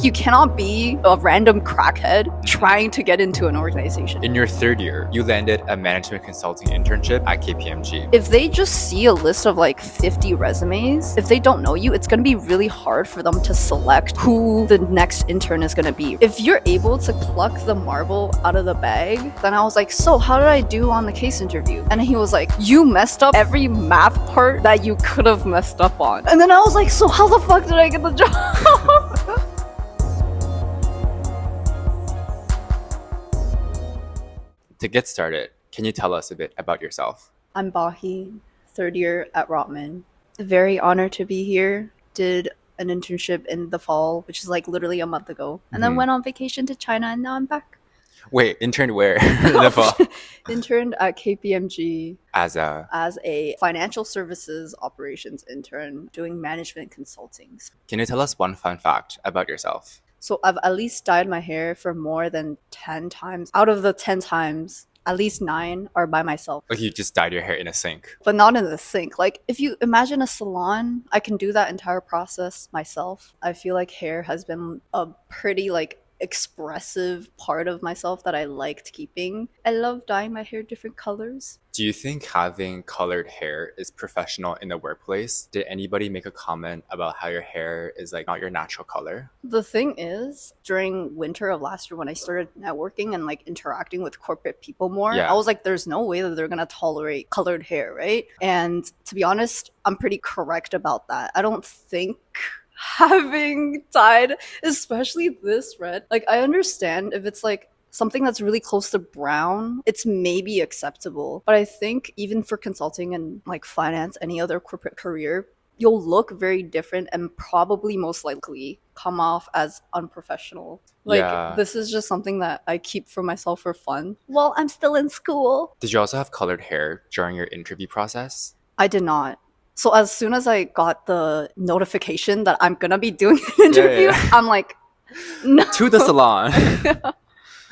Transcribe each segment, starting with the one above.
You cannot be a random crackhead trying to get into an organization. In your third year, you landed a management consulting internship at KPMG. If they just see a list of like 50 resumes, if they don't know you, it's going to be really hard for them to select who the next intern is going to be. If you're able to pluck the marble out of the bag, then I was like, so how did I do on the case interview? And he was like, you messed up every math part that you could have messed up on. And then I was like, so how the fuck did I get the job? To get started, can you tell us a bit about yourself? I'm Baihe, third year at Recruitment. Very honored to be here. Did an internship in the fall, which is like literally a month ago. And then went on vacation to China and now I'm back. Wait, interned where in the fall? Interned at KPMG As a financial services operations intern doing management consulting. Can you tell us one fun fact about yourself? So I've at least dyed my hair for more than 10 times. Out of the 10 times, at least 9 are by myself. Like you just dyed your hair in a sink. But not in the sink. Like if you imagine a salon, I can do that entire process myself. I feel like hair has been a pretty like expressive part of myself that I liked keeping. I love dyeing my hair different colors. Do you think having colored hair is professional in the workplace? Did anybody make a comment about how your hair is like not your natural color? The thing is, during winter of last year when I started networking and like interacting with corporate people more, I was like, there's no way that they're gonna tolerate colored hair, right? And to be honest, I'm pretty correct about that. I don't think having dyed, especially this red, like I understand if it's like something that's really close to brown, it's maybe acceptable. But I think even for consulting and like finance, any other corporate career, you'll look very different and probably most likely come off as unprofessional. Like this is just something that I keep for myself for fun while I'm still in school. Did you also have colored hair during your interview process? I did not. So as soon as I got the notification that I'm gonna be doing an interview, I'm like, no. To the salon.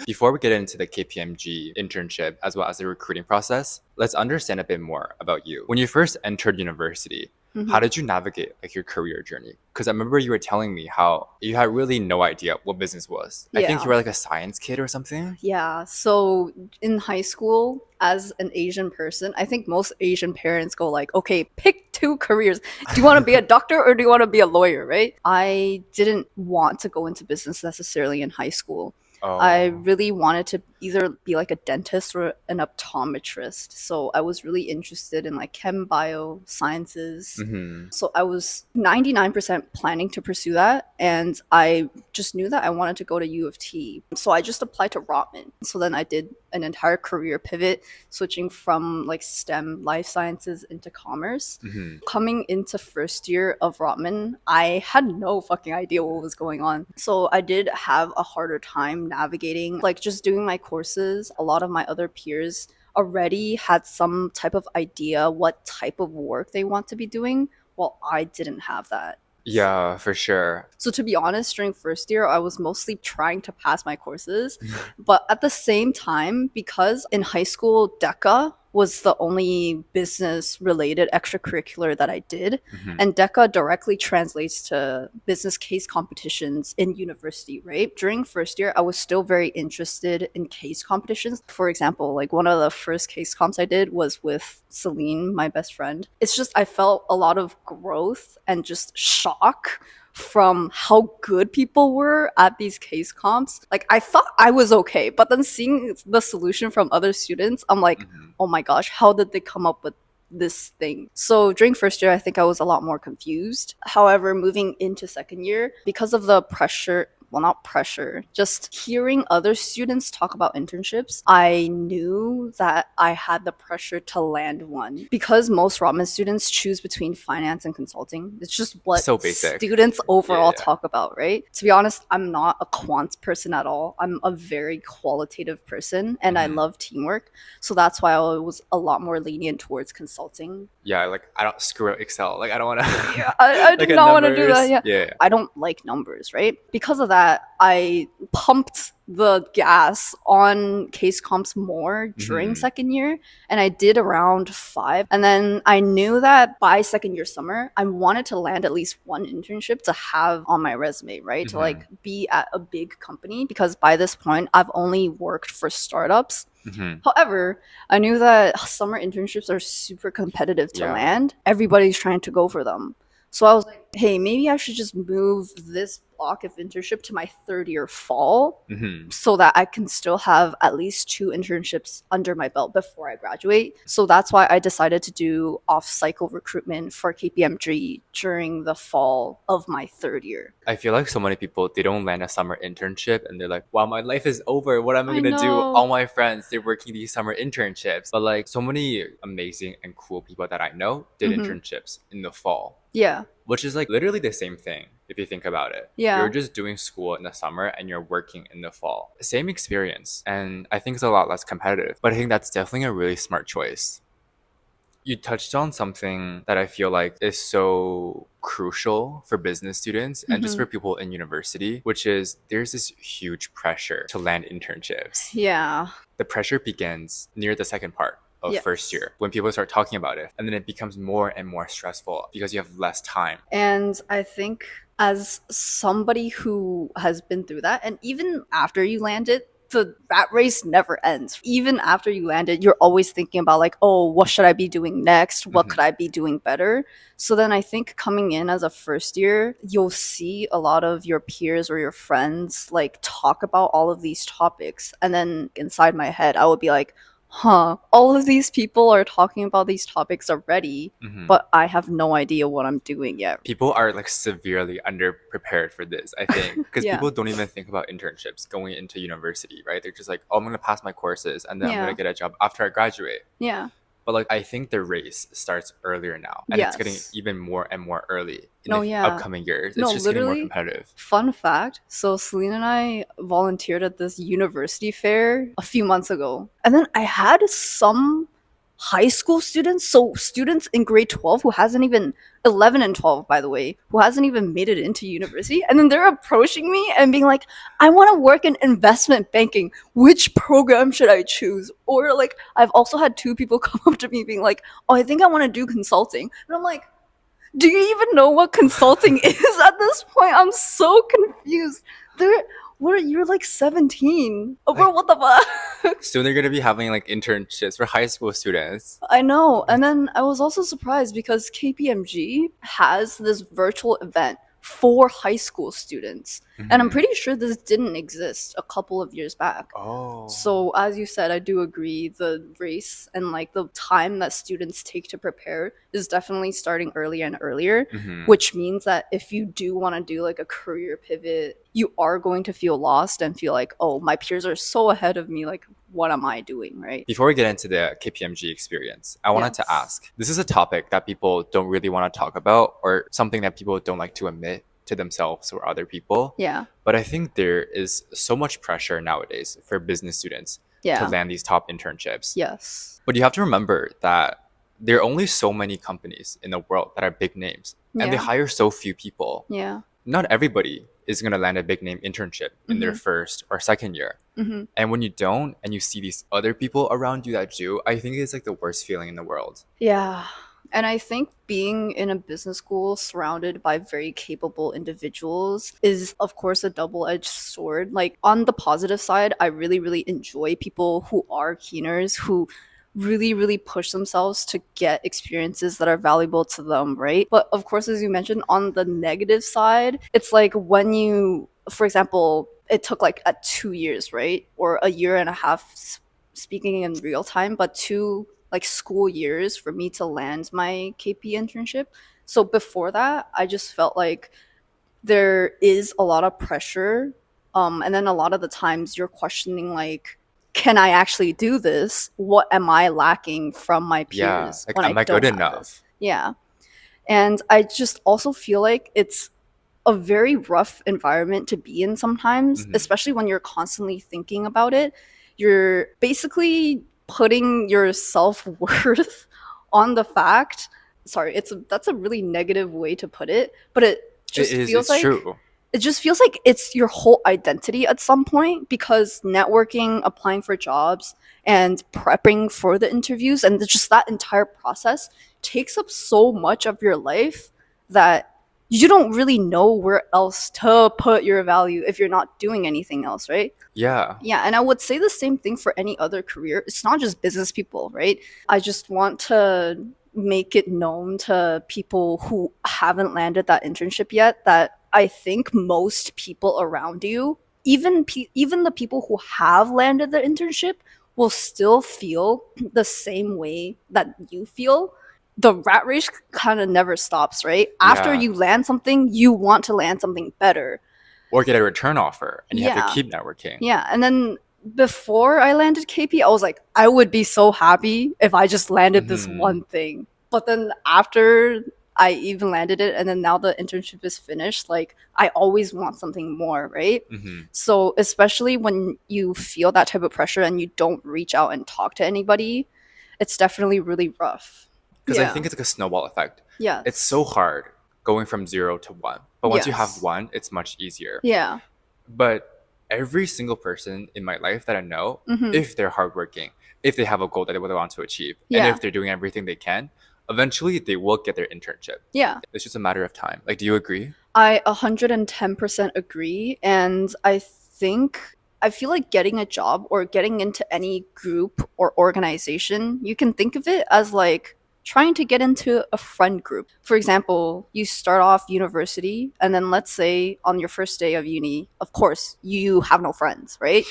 Before we get into the KPMG internship as well as the recruiting process, let's understand a bit more about you. When you first entered university, how did you navigate like your career journey? Because I remember you were telling me how you had really no idea what business was. I think you were like a science kid or something. Yeah. So in high school, as an Asian person, I think most Asian parents go like, okay, pick 2 careers. Do you want to be a doctor or do you want to be a lawyer, right? I didn't want to go into business necessarily in high school. I really wanted to either be like a dentist or an optometrist. So I was really interested in like chem, bio, sciences. So I was 99% planning to pursue that. And I just knew that I wanted to go to U of T. So I just applied to Recruitment. So then I did an entire career pivot, switching from like STEM, life sciences into commerce. Coming into first year of Recruitment, I had no fucking idea what was going on. So I did have a harder time navigating, like just doing my courses. A lot of my other peers already had some type of idea what type of work they want to be doing, while I didn't have that. Yeah, for sure. So to be honest, during first year, I was mostly trying to pass my courses. But at the same time, because in high school, DECA was the only business related extracurricular that I did. And DECA directly translates to business case competitions in university, right? During first year, I was still very interested in case competitions. For example, like one of the first case comps I did was with Celine, my best friend. It's just I felt a lot of growth and just shock from how good people were at these case comps. Like I thought I was okay, but then seeing the solution from other students, I'm like, oh my gosh, how did they come up with this thing? So during first year, I think I was a lot more confused. However, moving into second year, because of the pressure, well, not pressure, just hearing other students talk about internships, I knew that I had the pressure to land one. Because most Recruitment students choose between finance and consulting, it's just what students overall talk about, right? To be honest, I'm not a quant person at all. I'm a very qualitative person and I love teamwork. So that's why I was a lot more lenient towards consulting. Yeah, like I don't screw up Excel. Like I don't want to. I do not want to do that. Yeah. I don't like numbers, right? Because of that, I pumped the gas on case comps more during second year, and I did around 5. And then I knew that by second year summer, I wanted to land at least one internship to have on my resume, right? To like be at a big company, because by this point, I've only worked for startups. However, I knew that summer internships are super competitive to Yeah. land. Everybody's trying to go for them. So I was like, hey, maybe I should just move this block of internship to my third year fall so that I can still have at least 2 internships under my belt before I graduate. So that's why I decided to do off-cycle recruitment for KPMG during the fall of my third year. I feel like so many people, they don't land a summer internship and they're like, wow, my life is over. What am I I gonna do? know. All my friends, they're working these summer internships. But like so many amazing and cool people that I know did internships in the fall. Yeah. Which is like literally the same thing if you think about it. Yeah. You're just doing school in the summer and you're working in the fall. Same experience. And I think it's a lot less competitive. But I think that's definitely a really smart choice. You touched on something that I feel like is so crucial for business students and just for people in university, which is there's this huge pressure to land internships. Yeah. The pressure begins near the second part of Yes. first year when people start talking about it, and then it becomes more and more stressful because you have less time. And I think as somebody who has been through that, and even after you land it, the rat race never ends. Even after you land it, you're always thinking about like, oh, what should I be doing next? What could I be doing better? So then I think coming in as a first year, you'll see a lot of your peers or your friends like talk about all of these topics. And then inside my head, I would be like, huh, all of these people are talking about these topics already, but I have no idea what I'm doing yet. People are like severely underprepared for this, I think, because Yeah. people don't even think about internships going into university, right? They're just like, oh, I'm going to pass my courses and then I'm going Yeah. to get a job after I graduate. Yeah. But like, I think the race starts earlier now, and it's getting Yes. even more and more early in No, the yeah. upcoming years. It's No, just getting more literally. competitive. Fun fact, so Celine and I volunteered at this university fair a few months ago. And then I had some high school students, so students in grade 12 who hasn't even 11 and 12 by the way, who hasn't even made it into university, and then they're approaching me and being like, I want to work in investment banking, which program should I choose? Or like, I've also had 2 people come up to me being like, oh, I think I want to do consulting. And I'm like, do you even know what consulting is at this point? I'm so confused. You're like 17. Oh, bro, what the fuck? Soon they're going to be having like internships for high school students. I know. And then I was also surprised because KPMG has this virtual event for high school students. And I'm pretty sure this didn't exist a couple of years back. Oh. So as you said, I do agree the race and like the time that students take to prepare is definitely starting earlier and earlier, which means that if you do want to do like a career pivot, you are going to feel lost and feel like, oh, my peers are so ahead of me, like what am I doing, right? Before we get into the KPMG experience, I wanted to Yes. ask, this is a topic that people don't really want to talk about, or something that people don't like to admit to themselves or other people. Yeah. But I think there is so much pressure nowadays for business students to Yeah. land these top internships. Yes. But you have to remember that there are only so many companies in the world that are big names, and they Yeah. hire so few people. Yeah. Not everybody is going to land a big name internship in their first or second year. And when you don't, and you see these other people around you that do, I think it's like the worst feeling in the world. Yeah. And I think being in a business school surrounded by very capable individuals is, of course, a double-edged sword. Like, on the positive side, I really, really enjoy people who are keeners, who really, really push themselves to get experiences that are valuable to them, right? But of course, as you mentioned, on the negative side, it's like when you, for example, it took like 2 years, right? Or a year and a half, speaking in real time, but 2 like school years for me to land my KP internship. So before that, I just felt like there is a lot of pressure. And then a lot of the times you're questioning like, can I actually do this? What am I lacking from my peers Like, when am I don't good have enough? this? Yeah. And I just also feel like it's a very rough environment to be in sometimes, especially when you're constantly thinking about it. You're basically putting your self-worth on the fact, sorry, that's a really negative way to put it, but it just feels It's like true. it just feels like it's your whole identity at some point, because networking, applying for jobs, and prepping for the interviews, and just that entire process takes up so much of your life that you don't really know where else to put your value if you're not doing anything else, right? Yeah. Yeah, and I would say the same thing for any other career. It's not just business people, right? I just want to make it known to people who haven't landed that internship yet that I think most people around you, even the people who have landed the internship, will still feel the same way that you feel. The rat race kind of never stops, right? After Yeah. you land something, you want to land something better. Or get a return offer and you have to Yeah. keep networking. Yeah, and then before I landed KP, I was like, I would be so happy if I just landed this Hmm. one thing. But then after I even landed it, and then now the internship is finished, like, I always want something more, right? Hmm. So, especially when you feel that type of pressure and you don't reach out and talk to anybody, it's definitely really rough. Because I Yeah. think it's like a snowball effect. Yes. It's so hard going from 0 to 1. But once you have Yes. 1, it's much easier. Yeah. But every single person in my life that I know, Mm-hmm. if they're hardworking, if they have a goal that they want to achieve, and Yeah. if they're doing everything they can, eventually they will get their internship. Yeah. It's just a matter of time. Like, do you agree? I 110% agree. And I feel like getting a job or getting into any group or organization, you can think of it as like trying to get into a friend group. For example, you start off university, and then let's say on your first day of uni, of course, you have no friends, right?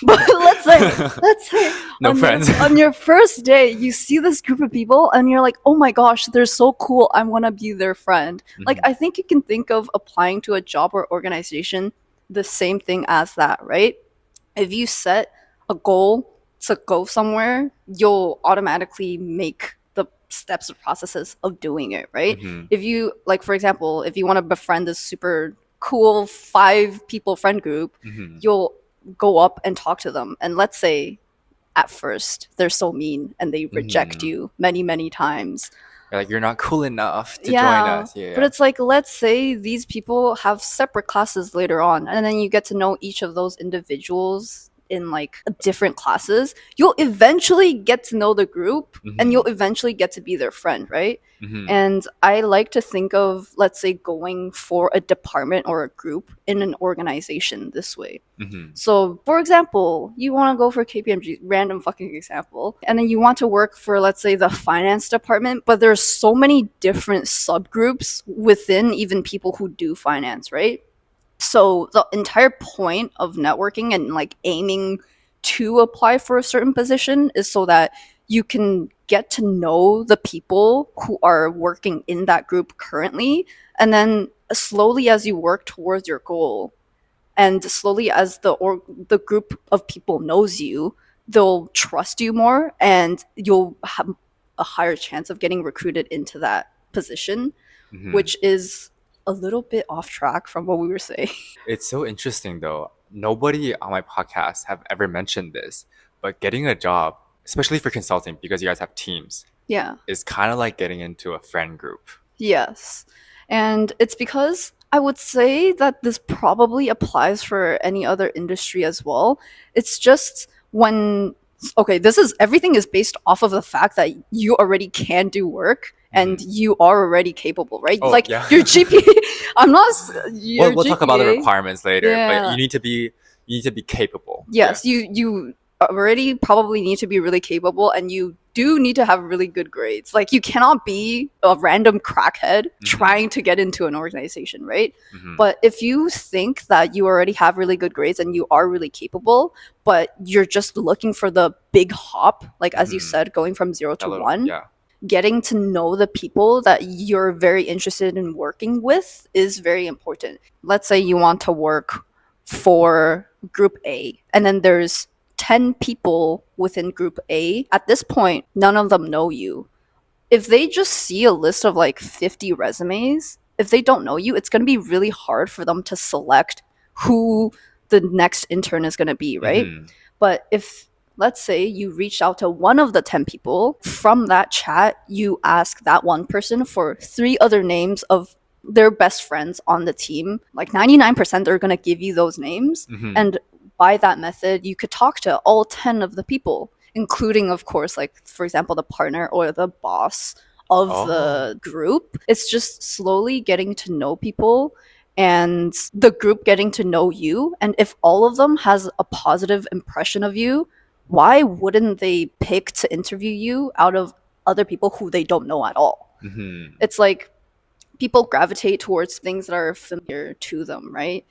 But let's say No friends. on your first day, you see this group of people and you're like, oh my gosh, they're so cool. I want to be their friend. Like, Mhm. I think you can think of applying to a job or organization the same thing as that, right? If you set a goal to go somewhere, you'll automatically make the steps or processes of doing it, right? Mhm. If you, like, for example, if you want to befriend this super cool 5 people friend group, Mhm. you'll go up and talk to them. And let's say at first they're so mean and they reject Mhm. you many, many times. Like, you're not cool enough to join Yeah. us. Yeah, But yeah. it's like, let's say these people have separate classes later on, and then you get to know each of those individuals in like different classes. You'll eventually get to know the group and you'll Mhm. eventually get to be their friend, right? Mhm. And I like to think of, let's say, going for a department or a group in an organization this way. Mhm. So, for example, you want to go for KPMG, random fucking example, and then you want to work for, let's say, the finance department, but there's so many different subgroups within even people who do finance, right? So, the entire point of networking and like aiming to apply for a certain position is so that you can get to know the people who are working in that group currently, and then slowly as you work towards your goal, and slowly as the group of people knows you, they'll trust you more and you'll have a higher chance of getting recruited into that position, Mhm. which is a little bit off track from what we were saying. It's so interesting though. Nobody on my podcast have ever mentioned this, but getting a job, especially for consulting, because you guys have teams, Yeah. is kind of like getting into a friend group. Yes. And it's because I would say that this probably applies for any other industry as well. It's just when, okay, this is everything is based off of the fact that you already can do work and Mhm. you are already capable, right? Oh, Like your yeah. GPA, I'm not Well, your we'll talk about the GPA. requirements later, but Yeah. you need to be capable. Yeah. Yes, you already probably need to be really capable, and you do need to have really good grades. Like, you cannot be a random crackhead Hmm. trying to get into an organization, right? Hmm. But if you think that you already have really good grades and you are really capable, but you're just looking for the big hop, like as you Hmm. said, going from 0 A to little, 1, yeah. getting to know the people that you're very interested in working with is very important. Let's say you want to work for group A, and then there's 10 people within group A. At this point, none of them know you. If they just see a list of like 50 resumes, if they don't know you, it's going to be really hard for them to select who the next intern is going to be, right? Hmm. But if, let's say, you reach out to one of the 10 people, from that chat, you ask that one person for 3 other names of their best friends on the team, like 99% they're going to give you those names. And by that method, you could talk to all 10 of the people, including, of course, like, for example, the partner or the boss of Oh. the group. It's just slowly getting to know people and the group getting to know you. And if all of them has a positive impression of you, why wouldn't they pick to interview you out of other people who they don't know at all? Mm-hmm. It's like people gravitate towards things that are familiar to them, right?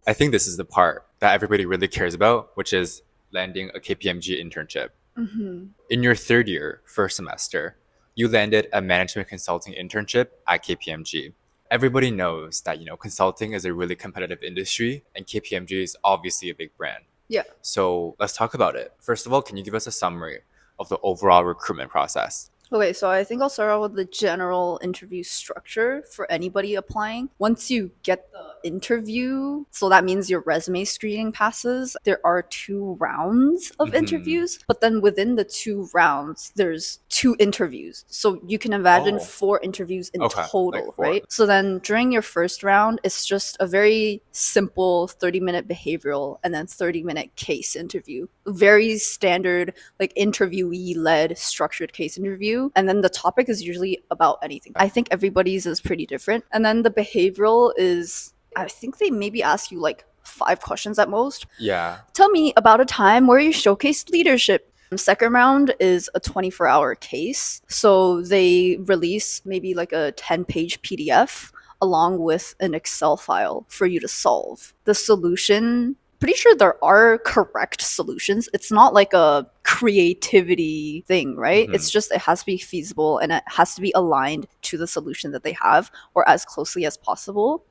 I think this is the part that everybody really cares about, which is landing a KPMG internship. In your third year, first semester, you landed a management consulting internship at KPMG. Everybody knows that, consulting is a really competitive industry and KPMG is obviously a big brand. Yeah. So let's talk about it. First of all, can you give us a summary of the overall recruitment process? Okay, so I think I'll start out with the general interview structure for anybody applying. Once you get the interview, so that means your resume screening passes, there are 2 rounds of interviews, but then within the 2 rounds, there's 2 interviews. So you can imagine Oh, 4 interviews in okay, like total, 4. right? So then during your first round, it's just a very simple 30-minute behavioral and then 30-minute case interview. Very standard, like interviewee led structured case interview. And then the topic is usually about anything. I think everybody's is pretty different. And then the behavioral is, I think they maybe ask you like 5 questions at most. Yeah. Tell me about a time where you showcased leadership. Second round is a 24-hour case. So they release maybe like a 10-page PDF along with an Excel file for you to solve. The solution, pretty sure there are correct solutions. It's not like a creativity thing, right? It's just it has to be feasible and it has to be aligned to the solution that they have or as closely as possible.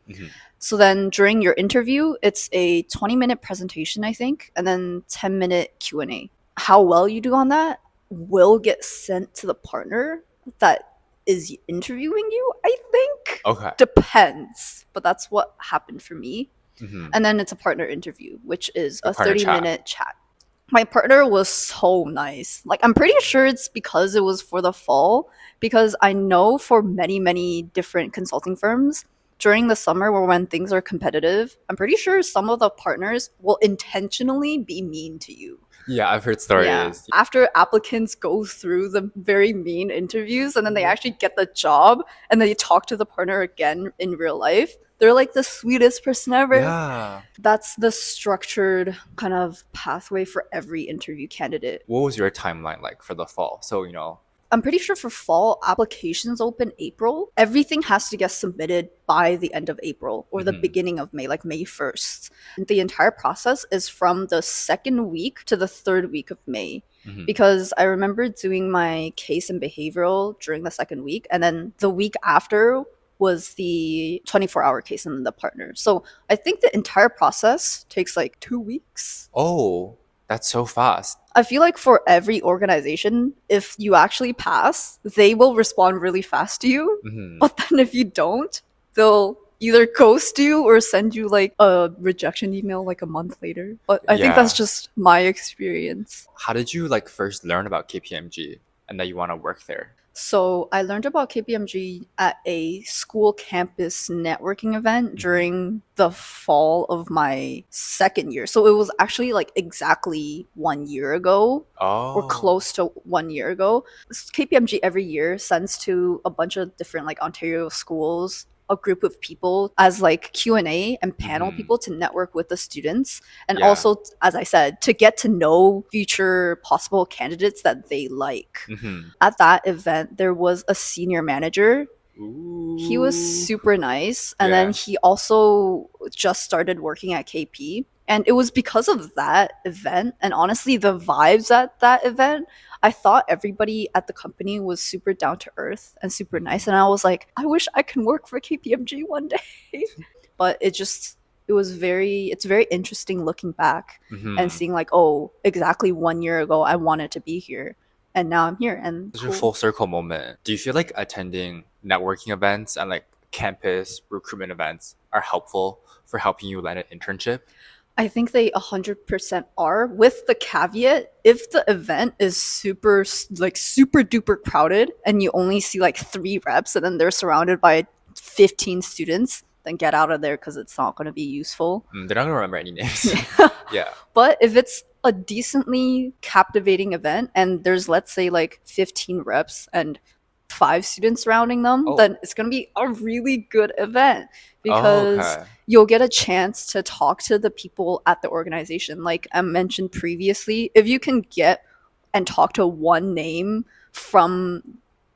So then during your interview, it's a 20-minute presentation, I think, and then 10-minute Q&A. How well you do on that will get sent to the partner that is interviewing you, I think. Okay. Depends, but that's what happened for me. Mm-hmm. And then it's a partner interview, which is a partner 30-minute chat. My partner was so nice. Like, I'm pretty sure it's because it was for the fall, because I know for many, many different consulting firms, during the summer or when things are competitive, I'm pretty sure some of the partners will intentionally be mean to you. Yeah, I've heard Yeah. stories. After applicants go through the very mean interviews and then they actually get the job and then they talk to the partner again in real life, they're like the sweetest person ever. Yeah. That's the structured kind of pathway for every interview candidate. What was your timeline like for the fall? So, I'm pretty sure for fall, applications open April. Everything has to get submitted by the end of April or the beginning of May, like May 1st. And the entire process is from the second week to the third week of May. Because I remember doing my case and behavioral during the second week, and then the week after was the 24-hour case and the partner. So I think the entire process takes like 2 weeks. Oh, that's so fast. I feel like for every organization, if you actually pass, they will respond really fast to you. But then if you don't, they'll either ghost you or send you like a rejection email like a month later. But I think that's just my experience. How did you like first learn about KPMG and that you want to work there? So I learned about KPMG at a school campus networking event during the fall of my second year. So it was actually like exactly 1 year ago or Oh. close to 1 year ago. KPMG every year sends to a bunch of different like Ontario schools a group of people as like Q&A and panel people to network with the students, and Yeah. also, as I said, to get to know future possible candidates that they like. At that event, there was a senior manager. He was super nice, and then he also just started working at KP. And it was because of that event, and honestly, the vibes at that event, I thought everybody at the company was super down to earth and super nice. And I was like, I wish I can work for KPMG one day. But it's very interesting looking back and seeing like, oh, exactly 1 year ago, I wanted to be here. And now I'm here. And It's a full circle moment. Do you feel like attending networking events and like campus recruitment events are helpful for helping you land an internship? I think they 100% are, with the caveat if the event is super duper crowded and you only see like 3 reps and then they're surrounded by 15 students, then get out of there because it's not going to be useful. They're not gonna remember any names. Yeah. But if it's a decently captivating event and there's, let's say, like 15 reps and 5 students surrounding them, Oh. then it's going to be a really good event Oh, because okay. you'll get a chance to talk to the people at the organization. Like I mentioned previously, if you can get and talk to one name from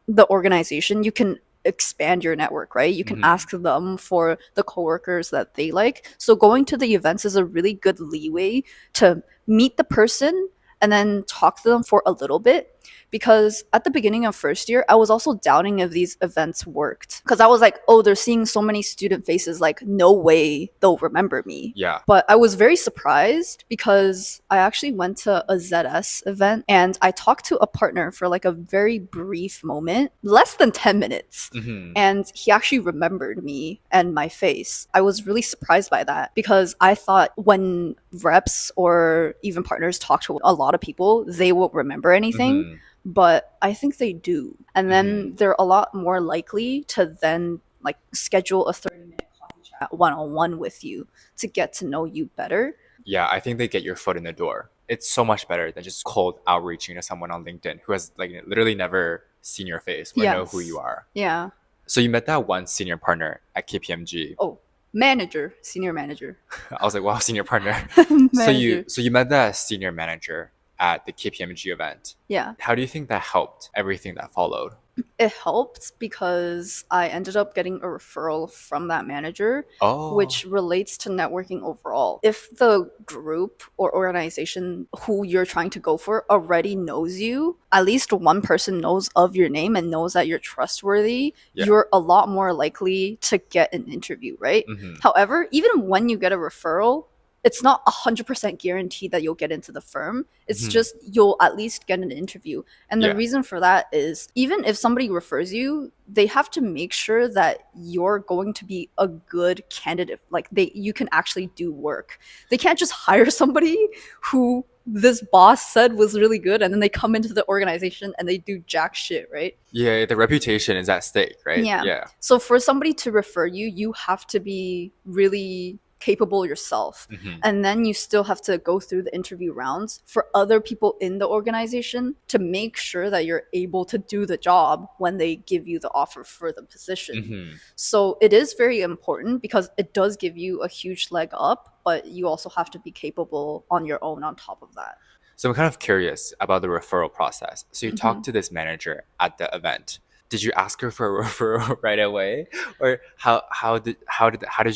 the organization, you can expand your network, right? You can Hmm. ask them for the coworkers that they like. So going to the events is a really good leeway to meet the person and then talk to them for a little bit. Because at the beginning of first year, I was also doubting if these events worked. Because I was like, oh, they're seeing so many student faces, like, no way they'll remember me. Yeah. But I was very surprised because I actually went to a ZS event and I talked to a partner for like a very brief moment, less than 10 minutes. Hmm. And he actually remembered me and my face. I was really surprised by that because I thought when reps or even partners talk to a lot of people, they won't remember anything. Hmm. But I think they do. And then Hmm. they're a lot more likely to then like schedule a 30-minute coffee chat one on one with you to get to know you better. Yeah, I think they get your foot in the door. It's so much better than just cold outreaching to someone on LinkedIn who has like literally never seen your face or know who you Yes. are. Yeah. So you met that one senior partner at KPMG. Oh, manager, senior manager. I was like, wow, senior partner. So you Manager. so you met that senior manager at the KPMG event. Yeah. How do you think that helped everything that followed? It helped because I ended up getting a referral from that manager, Oh, which relates to networking overall. If the group or organization who you're trying to go for already knows you, at least one person knows of your name and knows that you're trustworthy, yeah. you're a lot more likely to get an interview, right? Hmm. However, even when you get a referral, it's not 100% guaranteed that you'll get into the firm. It's Hmm. just you'll at least get an interview. And the Yeah. reason for that is even if somebody refers you, they have to make sure that you're going to be a good candidate. Like you can actually do work. They can't just hire somebody who this boss said was really good and then they come into the organization and they do jack shit, right? Yeah, the reputation is at stake, right? Yeah. Yeah. So for somebody to refer you, you have to be really capable yourself. Hmm. And then you still have to go through the interview rounds for other people in the organization to make sure that you're able to do the job when they give you the offer for the position. Hmm. So it is very important because it does give you a huge leg up, but you also have to be capable on your own on top of that. So I'm kind of curious about the referral process. So you Hmm. talked to this manager at the event. Did you ask her for a referral right away, or how did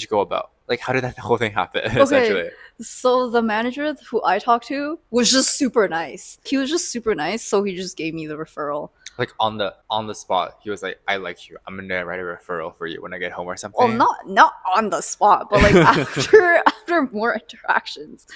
you go about, like, how did that whole thing happen Okay, essentially? so the manager who I talked to was just super nice. He was just super nice, so he just gave me the referral. Like on the spot, he was like, "I like you. I'm gonna write a referral for you when I get home or Well, something." not on the spot, but like after more interactions.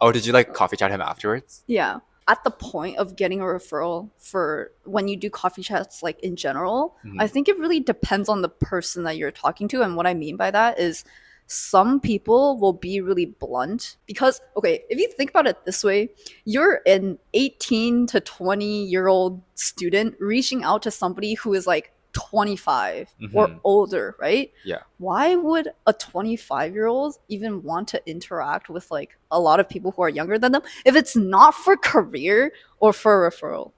Oh, did you like coffee chat him afterwards? Yeah. At the point of getting a referral for when you do coffee chats, like in general, I Hmm. think it really depends on the person that you're talking to. And what I mean by that is some people will be really blunt because, okay, if you think about it this way, you're an 18 to 20-year-old student reaching out to somebody who is like 25 or Hmm. older, right? Yeah. Why would a 25-year-old even want to interact with like a lot of people who are younger than them if it's not for career or for referral?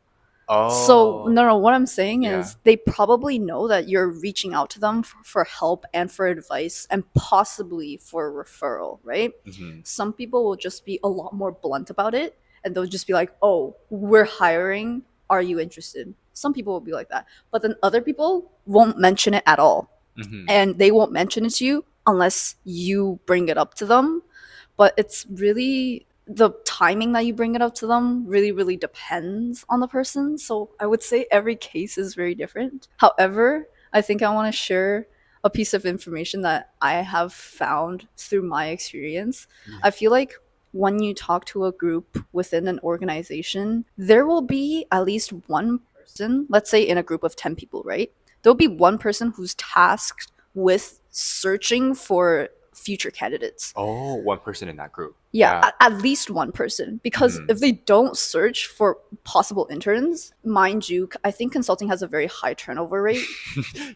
So Oh, no, what I'm saying yeah. is they probably know that you're reaching out to them for help and for advice and possibly for a referral, right? Hmm. Some people will just be a lot more blunt about it and they'll just be like, oh, we're hiring, are you interested? Some people will be like that, but then other people won't mention it at all, Hmm. and they won't mention it to you unless you bring it up to them. But it's really the timing that you bring it up to them really, really depends on the person. So I would say every case is very different. However, I think I want to share a piece of information that I have found through my experience. Yeah. I feel like when you talk to a group within an organization, there will be at least one person, let's say in a group of 10 people, right? There'll be one person who's tasked with searching for future candidates. Oh, one person in that group. Yeah, Yeah. at least one person. Because Mhm. if they don't search for possible interns, mind you, I think consulting has a very high turnover rate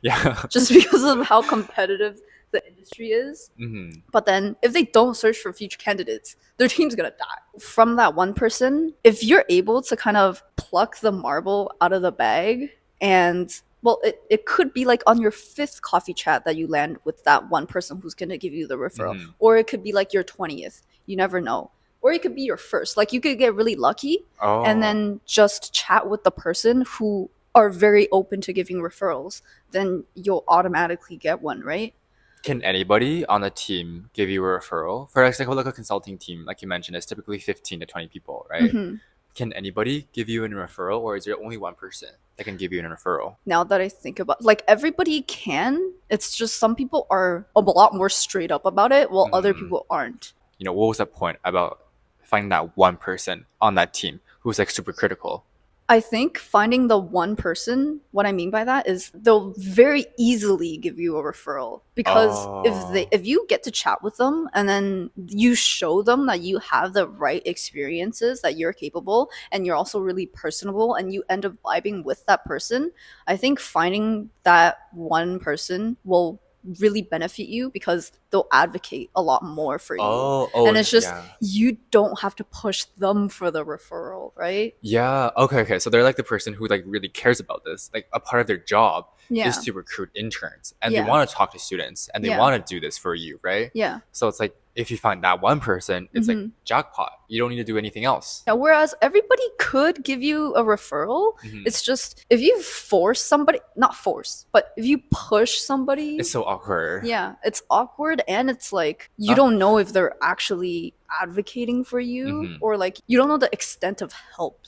Yeah. just because of how competitive the industry is. Mhm. But then if they don't search for future candidates, their team's gonna die. From that one person, if you're able to kind of pluck the marble out of the bag and well, it could be like on your fifth coffee chat that you land with that one person who's gonna give you the referral. Mhm. Or it could be like your 20th. You never know. Or it could be your first. Like you could get really lucky and Oh. then just chat with the person who are very open to giving referrals. Then you'll automatically get one, right? Can anybody on the team give you a referral? For example, like a consulting team, like you mentioned, it's typically 15 to 20 people, right? Hmm. Can anybody give you a referral, or is there only one person that can give you a referral? Now that I think about, like, everybody can, it's just some people are a lot more straight up about it while other Mhm. people aren't. You know, what was the point about finding that one person on that team who's like super critical? I think finding the one person, what I mean by that is they'll very easily give you a referral because Oh. if you get to chat with them and then you show them that you have the right experiences, that you're capable and you're also really personable and you end up vibing with that person, I think finding that one person will really benefit you because they'll advocate a lot more for you. Oh, And oh, it's just yeah. you don't have to push them for the referral, right? Yeah. Okay, okay. So they're like the person who like really cares about this. Like a part of their job is Yeah. to recruit interns and they Yeah. want to talk to students and they Yeah. want to do this for you, right? Yeah. So it's like if you find that one person, it's like Hmm. jackpot. You don't need to do anything else. Yeah, whereas everybody could give you a referral. Mhm. It's just if you force somebody, not force, but if you push somebody, It's so awkward. yeah, it's awkward and it's like you Not don't know if they're actually advocating for you mhm. or like you don't know the extent of help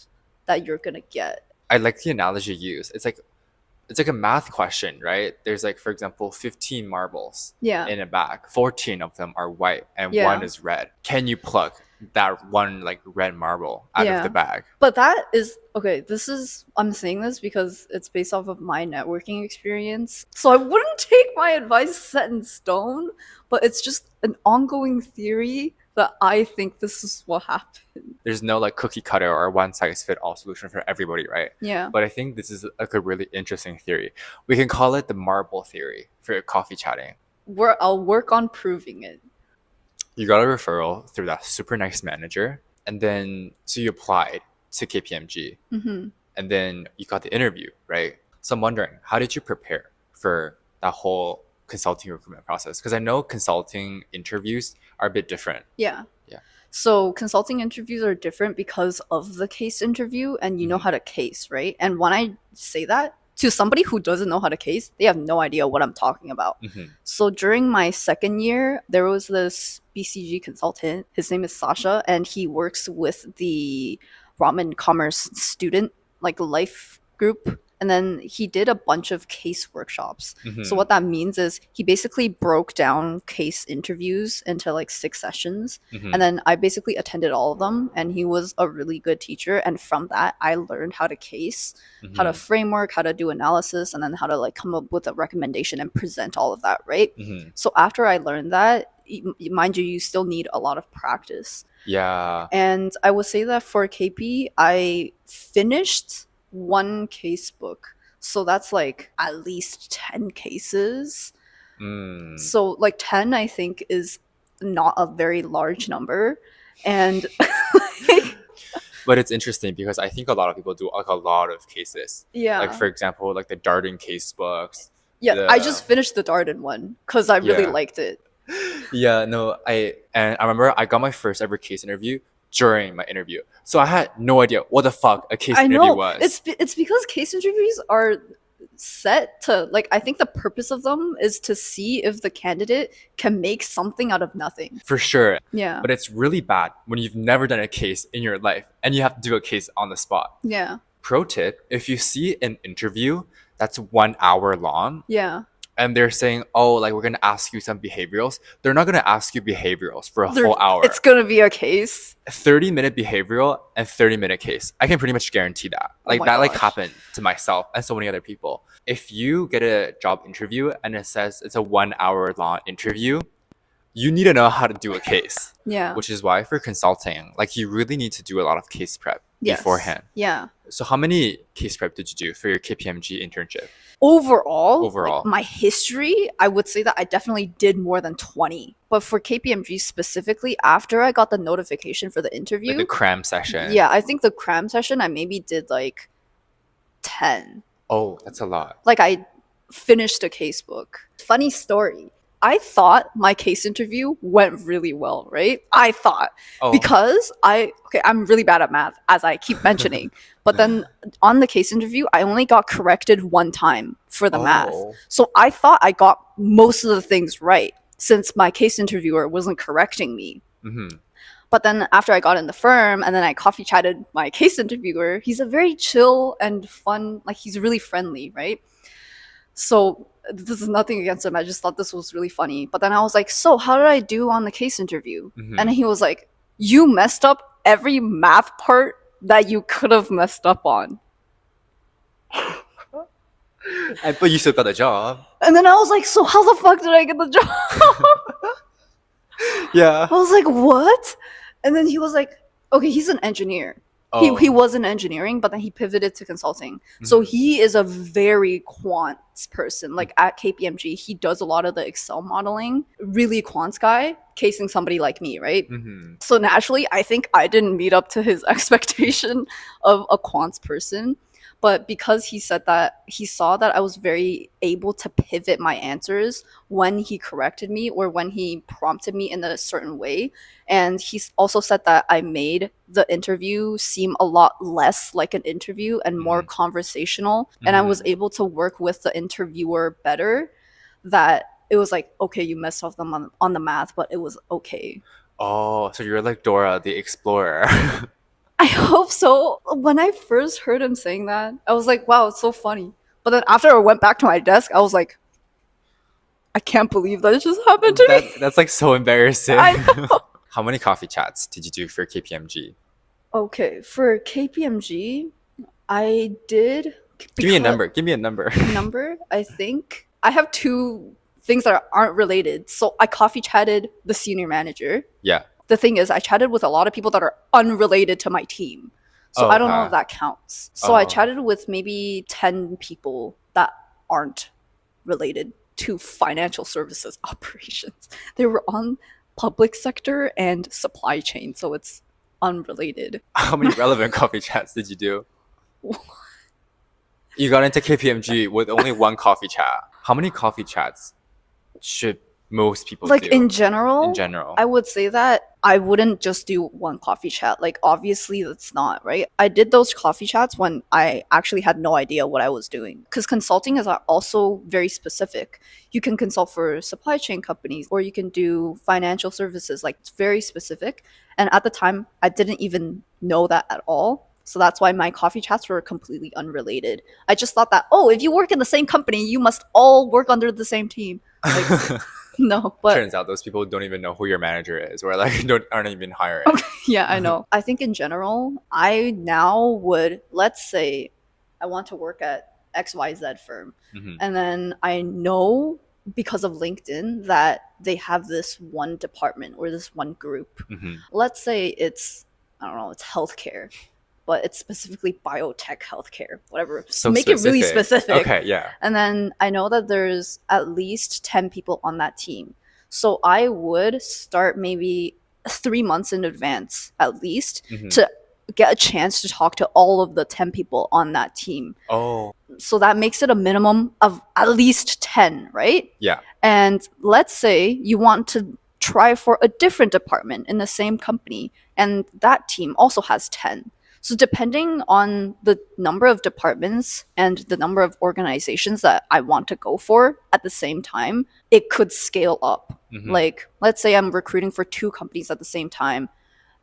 that you're gonna get. I like the analogy you use. It's like a math question, right? There's like, for example, 15 marbles Yeah. in a bag. 14 of them are white and one Yeah. is red. Can you pluck that one like red marble out of the Yeah. bag? But that is okay. This is, I'm saying this because it's based off of my networking experience. So I wouldn't take my advice set in stone, but it's just an ongoing theory that I think this is what happened. There's no like cookie cutter or one size fit all solution for everybody, right? Yeah. But I think this is like a really interesting theory. We can call it the marble theory for coffee chatting. I'll work on proving it. You got a referral through that super nice manager, and then so you applied to KPMG, Hmm. and then you got the interview, right? So I'm wondering, how did you prepare for that whole consulting recruitment process? Because I know consulting interviews are a bit different. Yeah. Yeah. So consulting interviews are different because of the case interview and you know Mhm. how to case, right? And when I say that to somebody who doesn't know how to case, they have no idea what I'm talking about. Mhm. So during my second year, there was this BCG consultant. His name is Sasha, and he works with the ramen commerce student like life group. And then he did a bunch of case workshops. So Mhm. what that means is he basically broke down case interviews into like 6 sessions. And Mhm. then I basically attended all of them. And he was a really good teacher. And from that, I learned how to case, how to Mhm. framework, how to do analysis, and then how to like come up with a recommendation and present all of that, right? Mhm. So after I learned that, mind you, you still need a lot of practice. Yeah. And I would say that for KP, I finished one case book. So that's like at least 10 cases. Mm. So like 10, I think, is not a very large number. And But it's interesting because I think a lot of people do like a lot of cases. Like yeah. for example, like the Darden case books. Yeah, I The just finished the Darden one because I really yeah. liked it. Yeah, no, I remember I got my first ever case interview during my interview. So I had no idea what the fuck a case I interview know was. it's because case interviews are set to like I think the purpose of them is to see if the candidate can make something out of nothing. For sure. Yeah. But it's really bad when you've never done a case in your life and you have to do a case on the spot. Yeah. Pro tip, if you see an interview that's 1 hour long, Yeah. and they're saying, oh, like we're gonna ask you some behaviorals. They're not gonna ask you behaviorals for a There, full hour. it's gonna be a case. 30-minute behavioral and 30-minute case. I can pretty much guarantee that. Oh Like my that like gosh. happened to myself and so many other people. If you get a job interview and it says it's a 1 hour long interview, you need to know how to do a case. Yeah. Which is why for consulting, like you really need to do a lot of case prep Yes. beforehand. Yeah. So how many case prep did you do for your KPMG internship? Overall, Overall. like my history, I would say that I definitely did more than 20. But for KPMG specifically, after I got the notification for the interview, Like the cram session. yeah, I think the cram session, I maybe did like 10. Oh, that's a lot. Like I finished a case book. Funny story. I thought my case interview went really well, right? I thought Oh. because I'm really bad at math, as I keep mentioning. But then on the case interview, I only got corrected one time for the math. So I thought I got most of the things right since my case interviewer wasn't correcting me. Mm-hmm. But then after I got in the firm and then I coffee chatted my case interviewer, he's a very chill and fun, like he's really friendly, right? So this is nothing against him. I just thought this was really funny. But then I was like, so how did I do on the case interview? Mhm. And he was like, you messed up every math part that you could have messed up on. But you still got the job. And then I was like, so how the fuck did I get the job? Yeah. I was like, what? And then he was like, okay, he's an engineer. He was in engineering, but then he pivoted to consulting. So he is a very quants person. Like at KPMG, he does a lot of the Excel modeling. Really quants guy, casing somebody like me, right? Mm-hmm. So naturally, I think I didn't meet up to his expectation of a quants person. But because he said that, he saw that I was very able to pivot my answers when he corrected me or when he prompted me in a certain way. And he also said that I made the interview seem a lot less like an interview and more conversational. And I was able to work with the interviewer better. That it was like, okay, you messed up on the math, but it was okay. Oh, so you're like Dora the Explorer. I hope so. When I first heard him saying that, I was like, wow, it's so funny. But then after I went back to my desk, I was like, I can't believe that just happened to me. That's like so embarrassing. I know. How many coffee chats did you do for KPMG? Okay, for KPMG, I did. Give me a number. Give me a number. Number? I think I have two things that aren't related. So I coffee chatted the senior manager. Yeah. The thing is, I chatted with a lot of people that are unrelated to my team. So I don't know if that counts. So I chatted with maybe 10 people that aren't related to financial services operations. They were on public sector and supply chain, so it's unrelated. How many relevant coffee chats did you do? You got into KPMG with only one coffee chat. How many coffee chats should most people like do? in general, I would say that I wouldn't just do one coffee chat. Like obviously that's not right. I did those coffee chats when I actually had no idea what I was doing, because consulting is also very specific. You can consult for supply chain companies or you can do financial services. Like it's very specific, and at the time I didn't even know that at all. So that's why my coffee chats were completely unrelated. I just thought that, oh, if you work in the same company, you must all work under the same team. Like, no, but turns out those people don't even know who your manager is, or like aren't even hiring. Yeah, I know. I think in general, I now would, let's say I want to work at XYZ firm. And then I know because of LinkedIn that they have this one department or this one group. Let's say it's, I don't know, it's healthcare, but it's specifically biotech healthcare, whatever. So make it really specific. Okay, yeah. And then I know that there's at least 10 people on that team. So I would start maybe 3 months in advance, at least, to get a chance to talk to all of the 10 people on that team. Oh. So that makes it a minimum of at least 10, right? Yeah. And let's say you want to try for a different department in the same company, and that team also has 10. So depending on the number of departments and the number of organizations that I want to go for at the same time, it could scale up. Like, let's say I'm recruiting for 2 companies at the same time,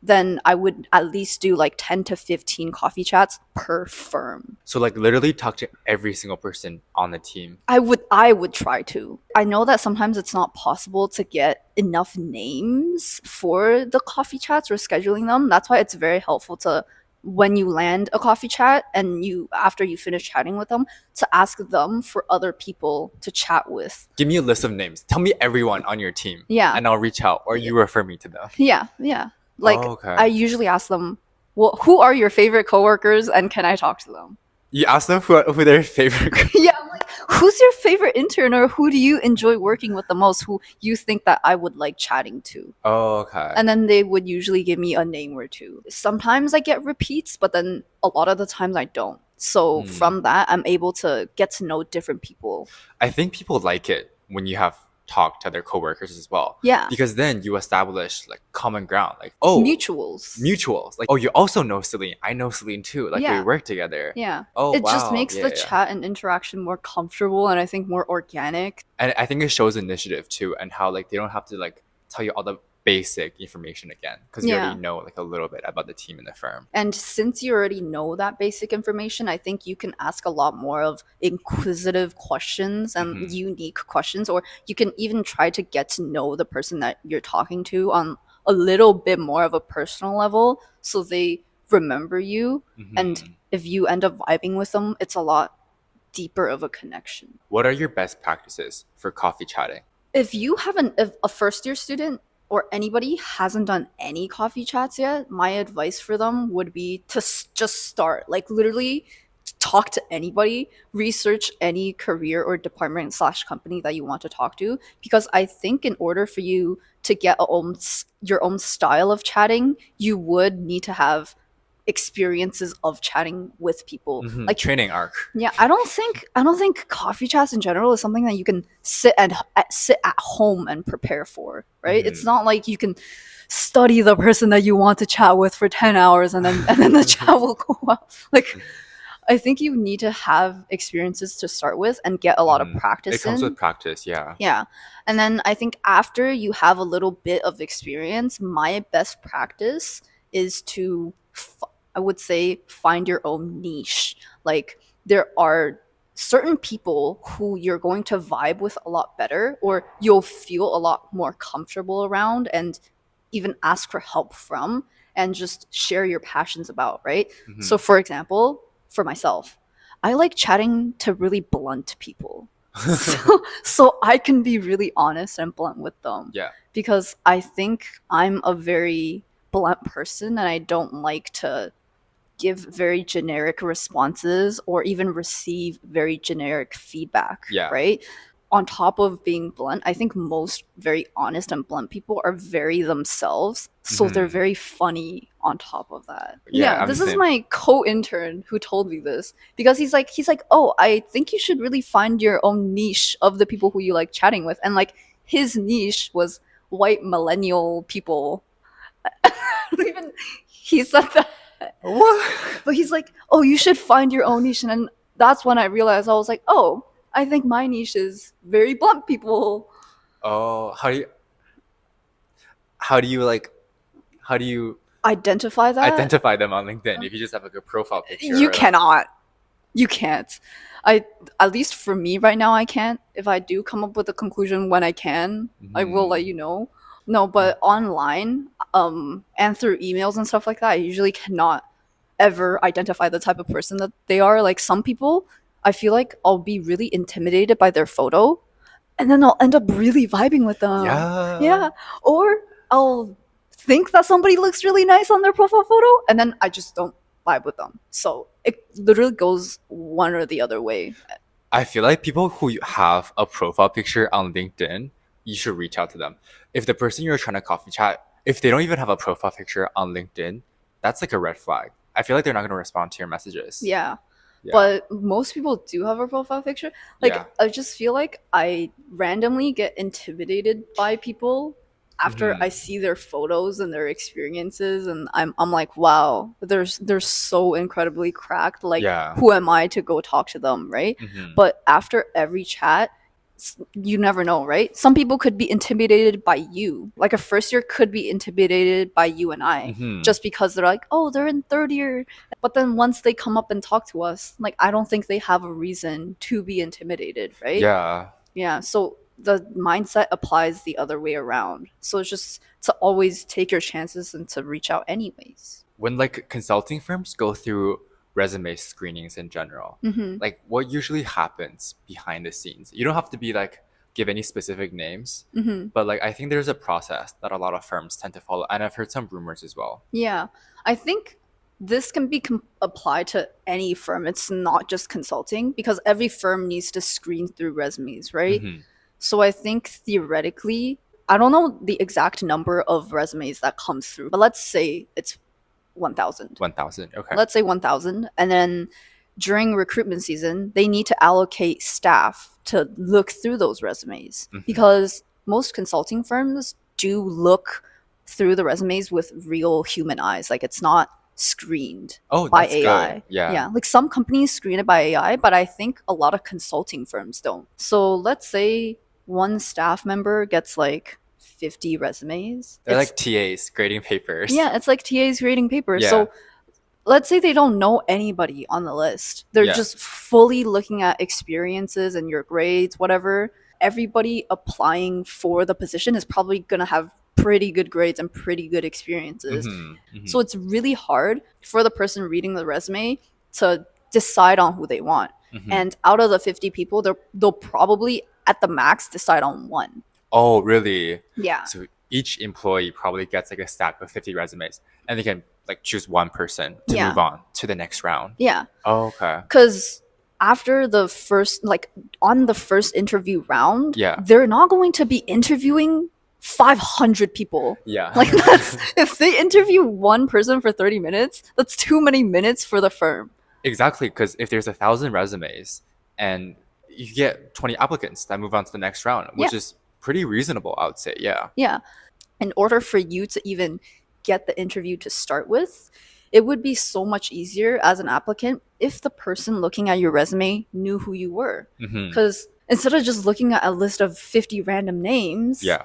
then I would at least do like 10 to 15 coffee chats per firm. So like literally talk to every single person on the team. I would try to. I know that sometimes it's not possible to get enough names for the coffee chats or scheduling them. That's why it's very helpful to when you land a coffee chat and you after you finish chatting with them, to ask them for other people to chat with. Give me a list of names. Tell me everyone on your team. Yeah. And I'll reach out or you refer me to them. Yeah. Like Oh, okay. I usually ask them, well, who are your favorite coworkers and can I talk to them? You ask them who their favorite. Yeah, I'm like, who's your favorite intern or who do you enjoy working with the most? Who you think that I would like chatting to? Oh, okay. And then they would usually give me a name or two. Sometimes I get repeats, but then a lot of the times I don't. So from that, I'm able to get to know different people. I think people like it when you have talked to their coworkers as well. Yeah. Because then you establish like common ground. Like, oh, mutuals. Like, oh, you also know Celine. I know Celine too. Like, we work together. Yeah. Oh, it wow. just makes the chat and interaction more comfortable and I think more organic. And I think it shows initiative too, and how like they don't have to like tell you all the basic information again because you already know like a little bit about the team and the firm. And since you already know that basic information, I think you can ask a lot more of inquisitive questions and unique questions, or you can even try to get to know the person that you're talking to on a little bit more of a personal level so they remember you. And if you end up vibing with them, it's a lot deeper of a connection. What are your best practices for coffee chatting? If you have if a first year student or anybody hasn't done any coffee chats yet, my advice for them would be to just start. Like literally talk to anybody, research any career or department / company that you want to talk to. Because I think in order for you to get your own style of chatting, you would need to have experiences of chatting with people, like training arc. Yeah, I don't think coffee chats in general is something that you can sit at home and prepare for, right? It's not like you can study the person that you want to chat with for 10 hours and then the chat will go out. Like I think you need to have experiences to start with and get a lot of practice. It comes with practice, yeah. Yeah. And then I think after you have a little bit of experience, my best practice is to I would say find your own niche. Like there are certain people who you're going to vibe with a lot better or you'll feel a lot more comfortable around and even ask for help from and just share your passions about, right? So for example, for myself, I like chatting to really blunt people. so I can be really honest and blunt with them. Yeah. Because I think I'm a very blunt person and I don't like to give very generic responses or even receive very generic feedback, right? On top of being blunt, I think most very honest and blunt people are very themselves. So they're very funny on top of that. Yeah, this is my co-intern who told me this because he's like, oh, I think you should really find your own niche of the people who you like chatting with. And like his niche was white millennial people. Even he said that. What? But he's like, oh, you should find your own niche. And then that's when I realized I was like, oh, I think my niche is very blunt people. Oh, how do you identify that? Identify them on LinkedIn if you just have like a profile picture. You cannot. You can't. At least for me right now, I can't. If I do come up with a conclusion when I can, I will let you know. No, but online, and through emails and stuff like that, I usually cannot ever identify the type of person that they are. Like some people, I feel like I'll be really intimidated by their photo, and then I'll end up really vibing with them. Yeah. Or I'll think that somebody looks really nice on their profile photo, and then I just don't vibe with them. So it literally goes one or the other way. I feel like people who have a profile picture on LinkedIn, you should reach out to them. If the person you're trying to coffee chat, if they don't even have a profile picture on LinkedIn, that's like a red flag. I feel like they're not going to respond to your messages. Yeah. But most people do have a profile picture. Like I just feel like I randomly get intimidated by people after I see their photos and their experiences, and I'm like, wow, they're so incredibly cracked. Like, who am I to go talk to them, right? But after every chat, you never know, right? Some people could be intimidated by you. Like a first year could be intimidated by you and I just because they're like, oh, they're in third year. But then once they come up and talk to us, like, I don't think they have a reason to be intimidated, right? Yeah. So the mindset applies the other way around. So it's just to always take your chances and to reach out anyways. when like consulting firms go through resume screenings in general, Mm-hmm. like what usually happens behind the scenes? You don't have to be like give any specific names, Mm-hmm. but like I think there's a process that a lot of firms tend to follow, and I've heard some rumors as well. Yeah, I think this can be applied to any firm. It's not just consulting because every firm needs to screen through resumes, right? Mm-hmm. So I think theoretically, I don't know the exact number of resumes that comes through, but let's say it's 1,000. 1,000. Okay. Let's say 1,000. And then during recruitment season, they need to allocate staff to look through those resumes Mm-hmm. because most consulting firms do look through the resumes with real human eyes. Like it's not screened Oh, by that's good. AI. Yeah. Yeah, like some companies screen it by AI, but I think a lot of consulting firms don't. So let's say one staff member gets like 50 resumes. They're like TAs grading papers. Yeah, it's like TAs grading papers. Yeah. So let's say they don't know anybody on the list. They're Yeah. just fully looking at experiences and your grades, whatever. Everybody applying for the position is probably going to have pretty good grades and pretty good experiences. Mm-hmm. Mm-hmm. So it's really hard for the person reading the resume to decide on who they want. Mm-hmm. And out of the 50 people, they'll probably at the max decide on one. Oh, really? Yeah. So each employee probably gets like a stack of 50 resumes and they can like choose one person to Yeah. move on to the next round. Yeah. Oh, okay. Because after the first, like on the first interview round, Yeah. they're not going to be interviewing 500 people. Yeah. Like that's if they interview one person for 30 minutes, that's too many minutes for the firm. Exactly. Because if there's 1,000 resumes and you get 20 applicants that move on to the next round, which Yeah. is pretty reasonable, I would say. Yeah. Yeah. In order for you to even get the interview to start with, it would be so much easier as an applicant if the person looking at your resume knew who you were. Mm-hmm. Because instead of just looking at a list of 50 random names, Yeah.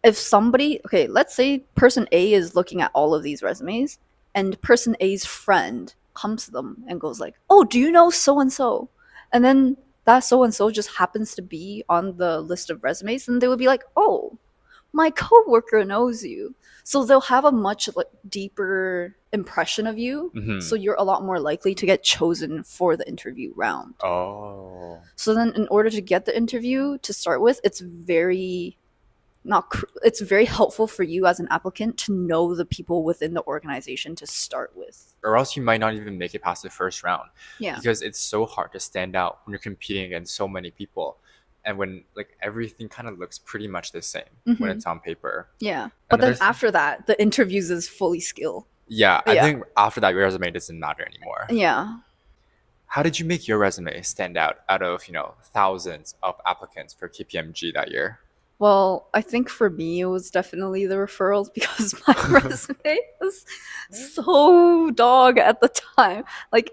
if somebody, okay, let's say person A is looking at all of these resumes and person A's friend comes to them and goes like, "Oh, do you know so and so?" And then that so and so just happens to be on the list of resumes, and they would be like, "Oh, my coworker knows you." So they'll have a much like deeper impression of you. Mm-hmm. So you're a lot more likely to get chosen for the interview round. Oh. So then in order to get the interview to start with, it's very it's very helpful for you as an applicant to know the people within the organization to start with. Or else you might not even make it past the first round. Yeah. Because it's so hard to stand out when you're competing against so many people. And when like everything kind of looks pretty much the same when it's on paper. Yeah. But then then after that, the interviews is fully skill. Yeah, I Yeah. think after that your resume doesn't matter anymore. Yeah. How did you make your resume stand out of, thousands of applicants for KPMG that year? Well, I think for me, it was definitely the referrals because my resume was so dog at the time. Like,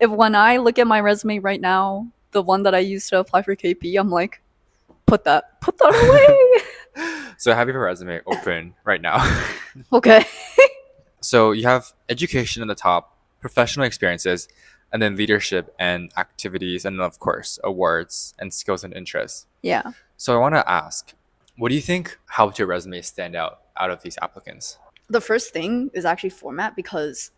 when I look at my resume right now, the one that I used to apply for KP, I'm like, put that away. So I have your resume open right now. Okay. So you have education at the top, professional experiences, and then leadership and activities, and of course, awards and skills and interests. Yeah. So I want to ask, what do you think helped your resume stand out of these applicants? The first thing is actually format because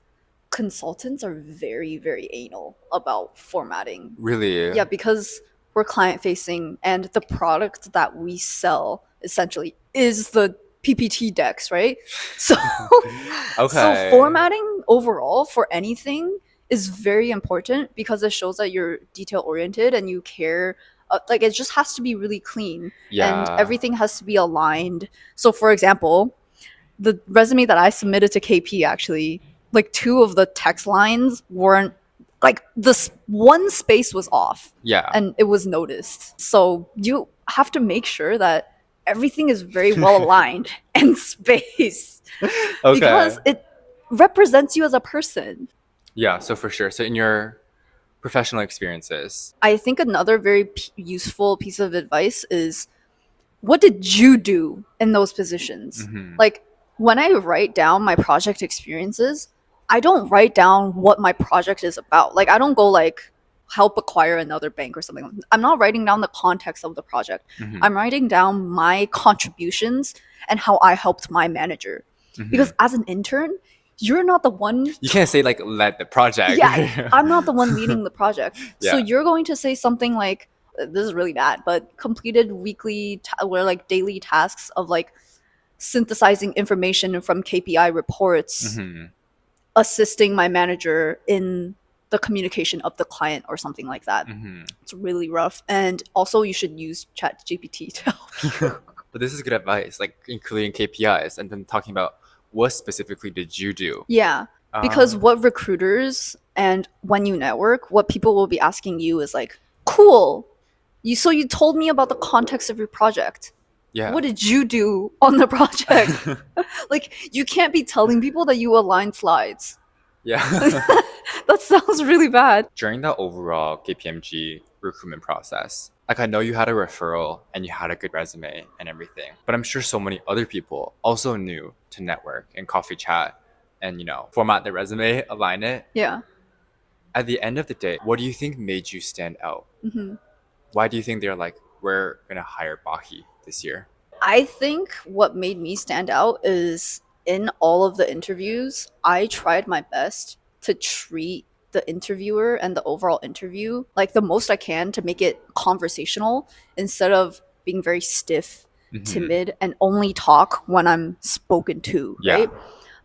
consultants are very, very anal about formatting. Really? Yeah, because we're client facing and the product that we sell essentially is the PPT decks, right? So, Okay. so formatting overall for anything is very important because it shows that you're detail oriented and you care. Like it just has to be really clean and Yeah. everything has to be aligned. So, for example, the resume that I submitted to KP actually, like 2 of the text lines weren't like this one space was off Yeah. and it was noticed. So you have to make sure that everything is very well aligned and spaced Okay. because it represents you as a person. Yeah, so for sure. So in your professional experiences, I think another very useful piece of advice is what did you do in those positions? Mhm. Like when I write down my project experiences, I don't write down what my project is about. Like I don't go like help acquire another bank or something. I'm not writing down the context of the project. Mhm. I'm writing down my contributions and how I helped my manager. Mhm. Because as an intern, You're not the one. You can't say like led the project. Yeah, I'm not the one leading the project. So Yeah. you're going to say something like, this is really bad, but completed weekly or like daily tasks of like synthesizing information from KPI reports, Hmm. assisting my manager in the communication of the client or something like that. Hmm. It's really rough. And also you should use ChatGPT to help you. But this is good advice, like including KPIs and then talking about what specifically did you do? Yeah, because Um, what recruiters and when you network, what people will be asking you is like, cool. You told me about the context of your project. yeah. What did you do on the project? Like you can't be telling people that you align slides. Yeah. That sounds really bad. During the overall KPMG recruitment process, like I know you had a referral and you had a good resume and everything, but I'm sure so many other people also knew to network and coffee chat and, format their resume, align it. Yeah. At the end of the day, what do you think made you stand out? Hmm. Why do you think they're like, we're going to hire Baihe this year? I think what made me stand out is in all of the interviews, I tried my best to treat the interviewer and the overall interview like the most I can to make it conversational instead of being very stiff, Hmm. timid, and only talk when I'm spoken to, Yeah. right?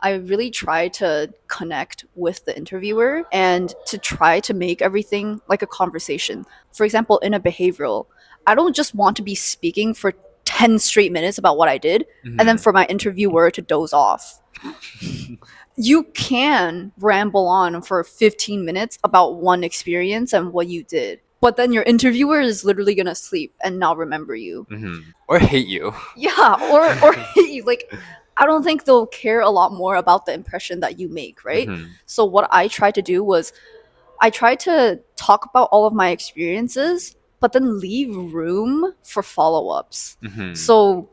I really try to connect with the interviewer and to try to make everything like a conversation. For example, in a behavioral, I don't just want to be speaking for 10 straight minutes about what I did and then Hmm. for my interviewer to doze off. You can ramble on for 15 minutes about one experience and what you did, but then your interviewer is literally going to sleep and not remember you. Hmm. Or hate you. Yeah, or like I don't think they'll care a lot more about the impression that you make, right? Hmm. So what I tried to do was I tried to talk about all of my experiences, but then leave room for follow-ups. Hmm. So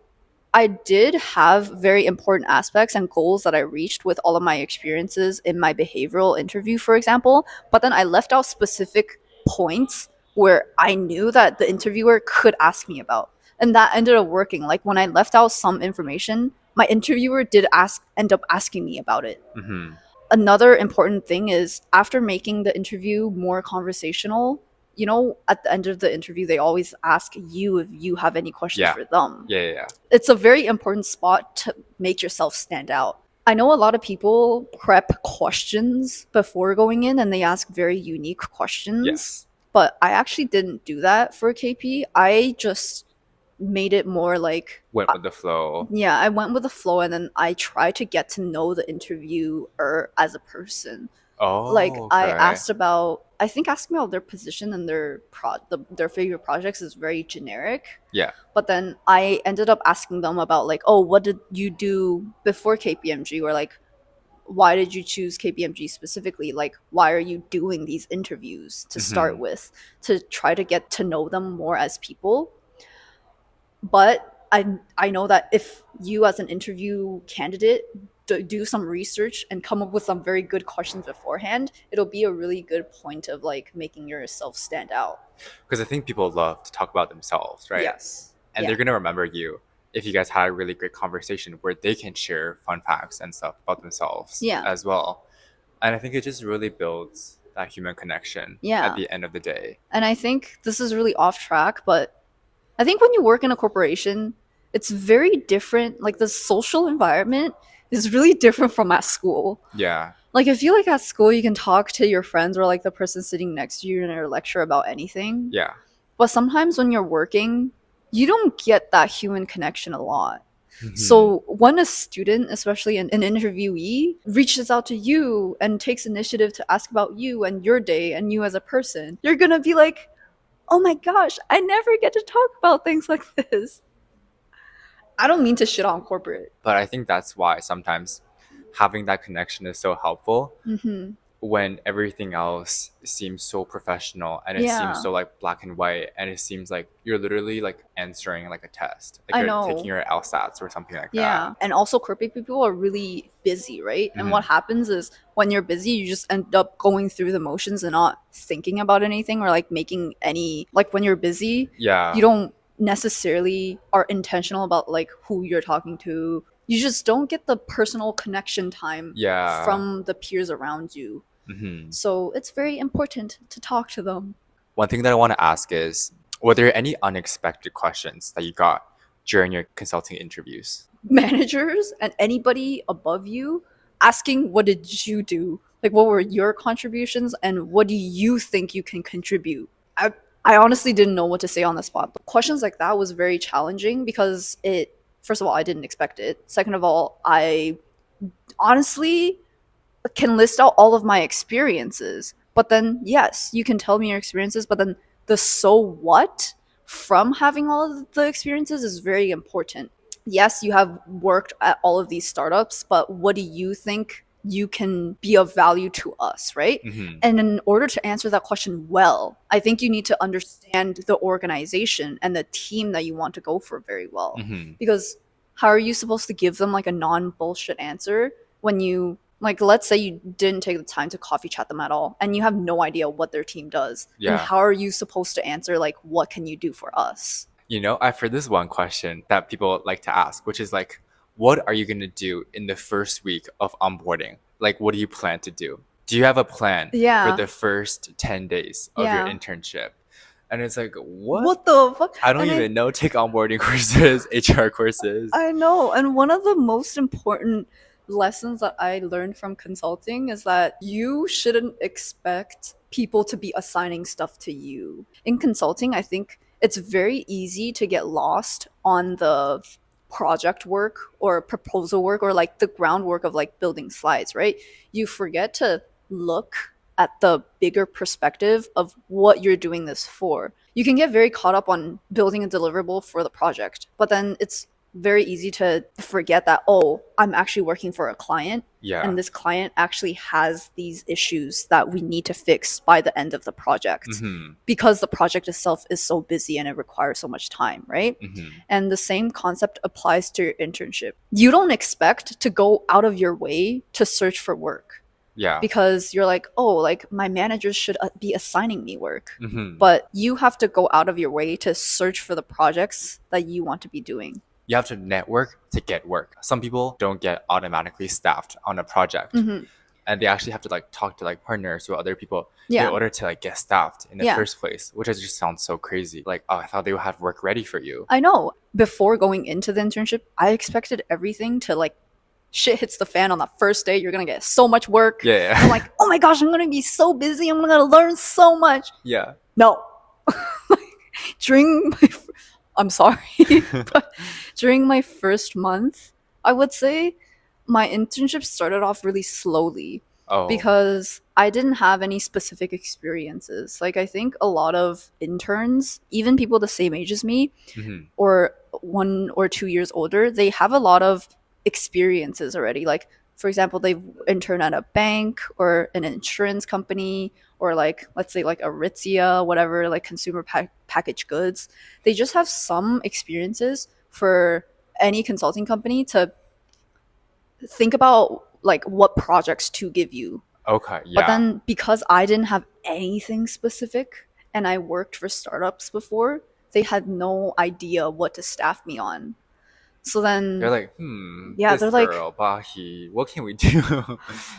I did have very important aspects and goals that I reached with all of my experiences in my behavioral interview, for example, but then I left out specific points where I knew that the interviewer could ask me about. And that ended up working. Like when I left out some information, my interviewer did end up asking me about it. Hmm. Another important thing is after making the interview more conversational, at the end of the interview, they always ask you if you have any questions Yeah. for them. Yeah. Yeah. It's a very important spot to make yourself stand out. I know a lot of people prep questions before going in and they ask very unique questions, Yes. but I actually didn't do that for KP. I just made it more like, Went with the flow. yeah, I went with the flow and then I tried to get to know the interviewer as a person. Like Oh, I okay. asked about, I think asking about their position and their favorite projects is very generic. Yeah. But then I ended up asking them about like, oh, what did you do before KPMG, or like, why did you choose KPMG specifically? Like, why are you doing these interviews to start Hmm. with, to try to get to know them more as people? But I know that if you as an interview candidate do some research and come up with some very good questions beforehand, it'll be a really good point of like making yourself stand out. Because I think people love to talk about themselves, right? Yes. And Yeah. they're going to remember you if you guys had a really great conversation where they can share fun facts and stuff about themselves Yeah. as well. And I think it just really builds that human connection at Yeah. the end of the day. And I think this is really off track, but I think when you work in a corporation, it's very different. Like the social environment is really different from at school. Yeah. Like I feel like at school you can talk to your friends or like the person sitting next to you in a lecture about anything. Yeah. But sometimes when you're working, you don't get that human connection a lot. Hmm. So when a student, especially an interviewee, reaches out to you and takes initiative to ask about you and your day and you as a person, you're gonna be like, oh my gosh, I never get to talk about things like this. I don't mean to shit on corporate. But I think that's why sometimes having that connection is so helpful Mm-hmm. when everything else seems so professional and it seems Yeah, so like black and white and it seems like you're literally like answering like a test, like I you're taking know. your LSATs or something like that. Yeah. And also, corporate people are really busy, right? And what Hmm. happens is when you're busy, you just end up going through the motions and not thinking about anything or like making any, like when you're busy, you Yeah. don't necessarily are intentional about like who you're talking to. you just don't get the personal connection time Yeah. from the peers around you. Hmm. So it's very important to talk to them. One thing that I want to ask is, were there any unexpected questions that you got during your consulting interviews? Managers and anybody above you asking, what did you do? Like, what were your contributions and what do you think you can contribute? I honestly didn't know what to say on the spot. But questions like that was very challenging because first of all, I didn't expect it. Second of all, I honestly can list out all of my experiences. But then, yes, you can tell me your experiences, but then the so what from having all of the experiences is very important. Yes, you have worked at all of these startups, but what do you think you can be of value to us, right? Hmm. And in order to answer that question well, I think you need to understand the organization and the team that you want to go for very well. Hmm. Because how are you supposed to give them like a non bullshit answer when you like let's say you didn't take the time to coffee chat them at all and you have no idea what their team does, then Yeah. how are you supposed to answer like what can you do for us? You know, I've heard this one question that people like to ask, which is like, what are you going to do in the first week of onboarding? Like, what do you plan to do? Do you have a plan for Yeah, the first 10 days of your yeah. internship? And it's like, what? What the fuck? I don't And even know. Take onboarding courses, HR courses. I know. And one of the most important lessons that I learned from consulting is that you shouldn't expect people to be assigning stuff to you. In consulting, I think it's very easy to get lost on the project work or proposal work or like the groundwork of like building slides, right? You forget to look at the bigger perspective of what you're doing this for. You can get very caught up on building a deliverable for the project, but then it's very easy to forget that, oh, I'm actually working for a client Yeah. and this client actually has these issues that we need to fix by the end of the project Hmm. because the project itself is so busy and it requires so much time, right? Hmm. And the same concept applies to your internship. You don't expect to go out of your way to search for work Yeah. because you're like, oh, like my managers should be assigning me work. Hmm. But you have to go out of your way to search for the projects that you want to be doing. You have to network to get work. Some people don't get automatically staffed on a project, Hmm. and they actually have to like talk to like partners or other people in Yeah. order to like get staffed in the Yeah. first place, which just sounds so crazy. Like, oh, I thought they would have work ready for you. I know. Before going into the internship, I expected everything to like shit hits the fan on the first day. You're gonna get so much work. Yeah, And I'm yeah. like, oh my gosh, I'm gonna be so busy. I'm gonna learn so much. Yeah. No. During my, I'm sorry, but during my first month, I would say my internship started off really slowly Oh. because I didn't have any specific experiences. Like, I think a lot of interns, even people the same age as me, Hmm. or 1 or 2 years older, they have a lot of experiences already. Like, for example, they've interned at a bank or an insurance company or like let's say like Aritzia, whatever, like consumer packaged goods. They just have some experiences for any consulting company to think about like what projects to give you. Okay. But Yeah. then because I didn't have anything specific and I worked for startups before, they had no idea what to staff me on. So They're then, like, yeah, this they're like, girl, Baihe, what can we do?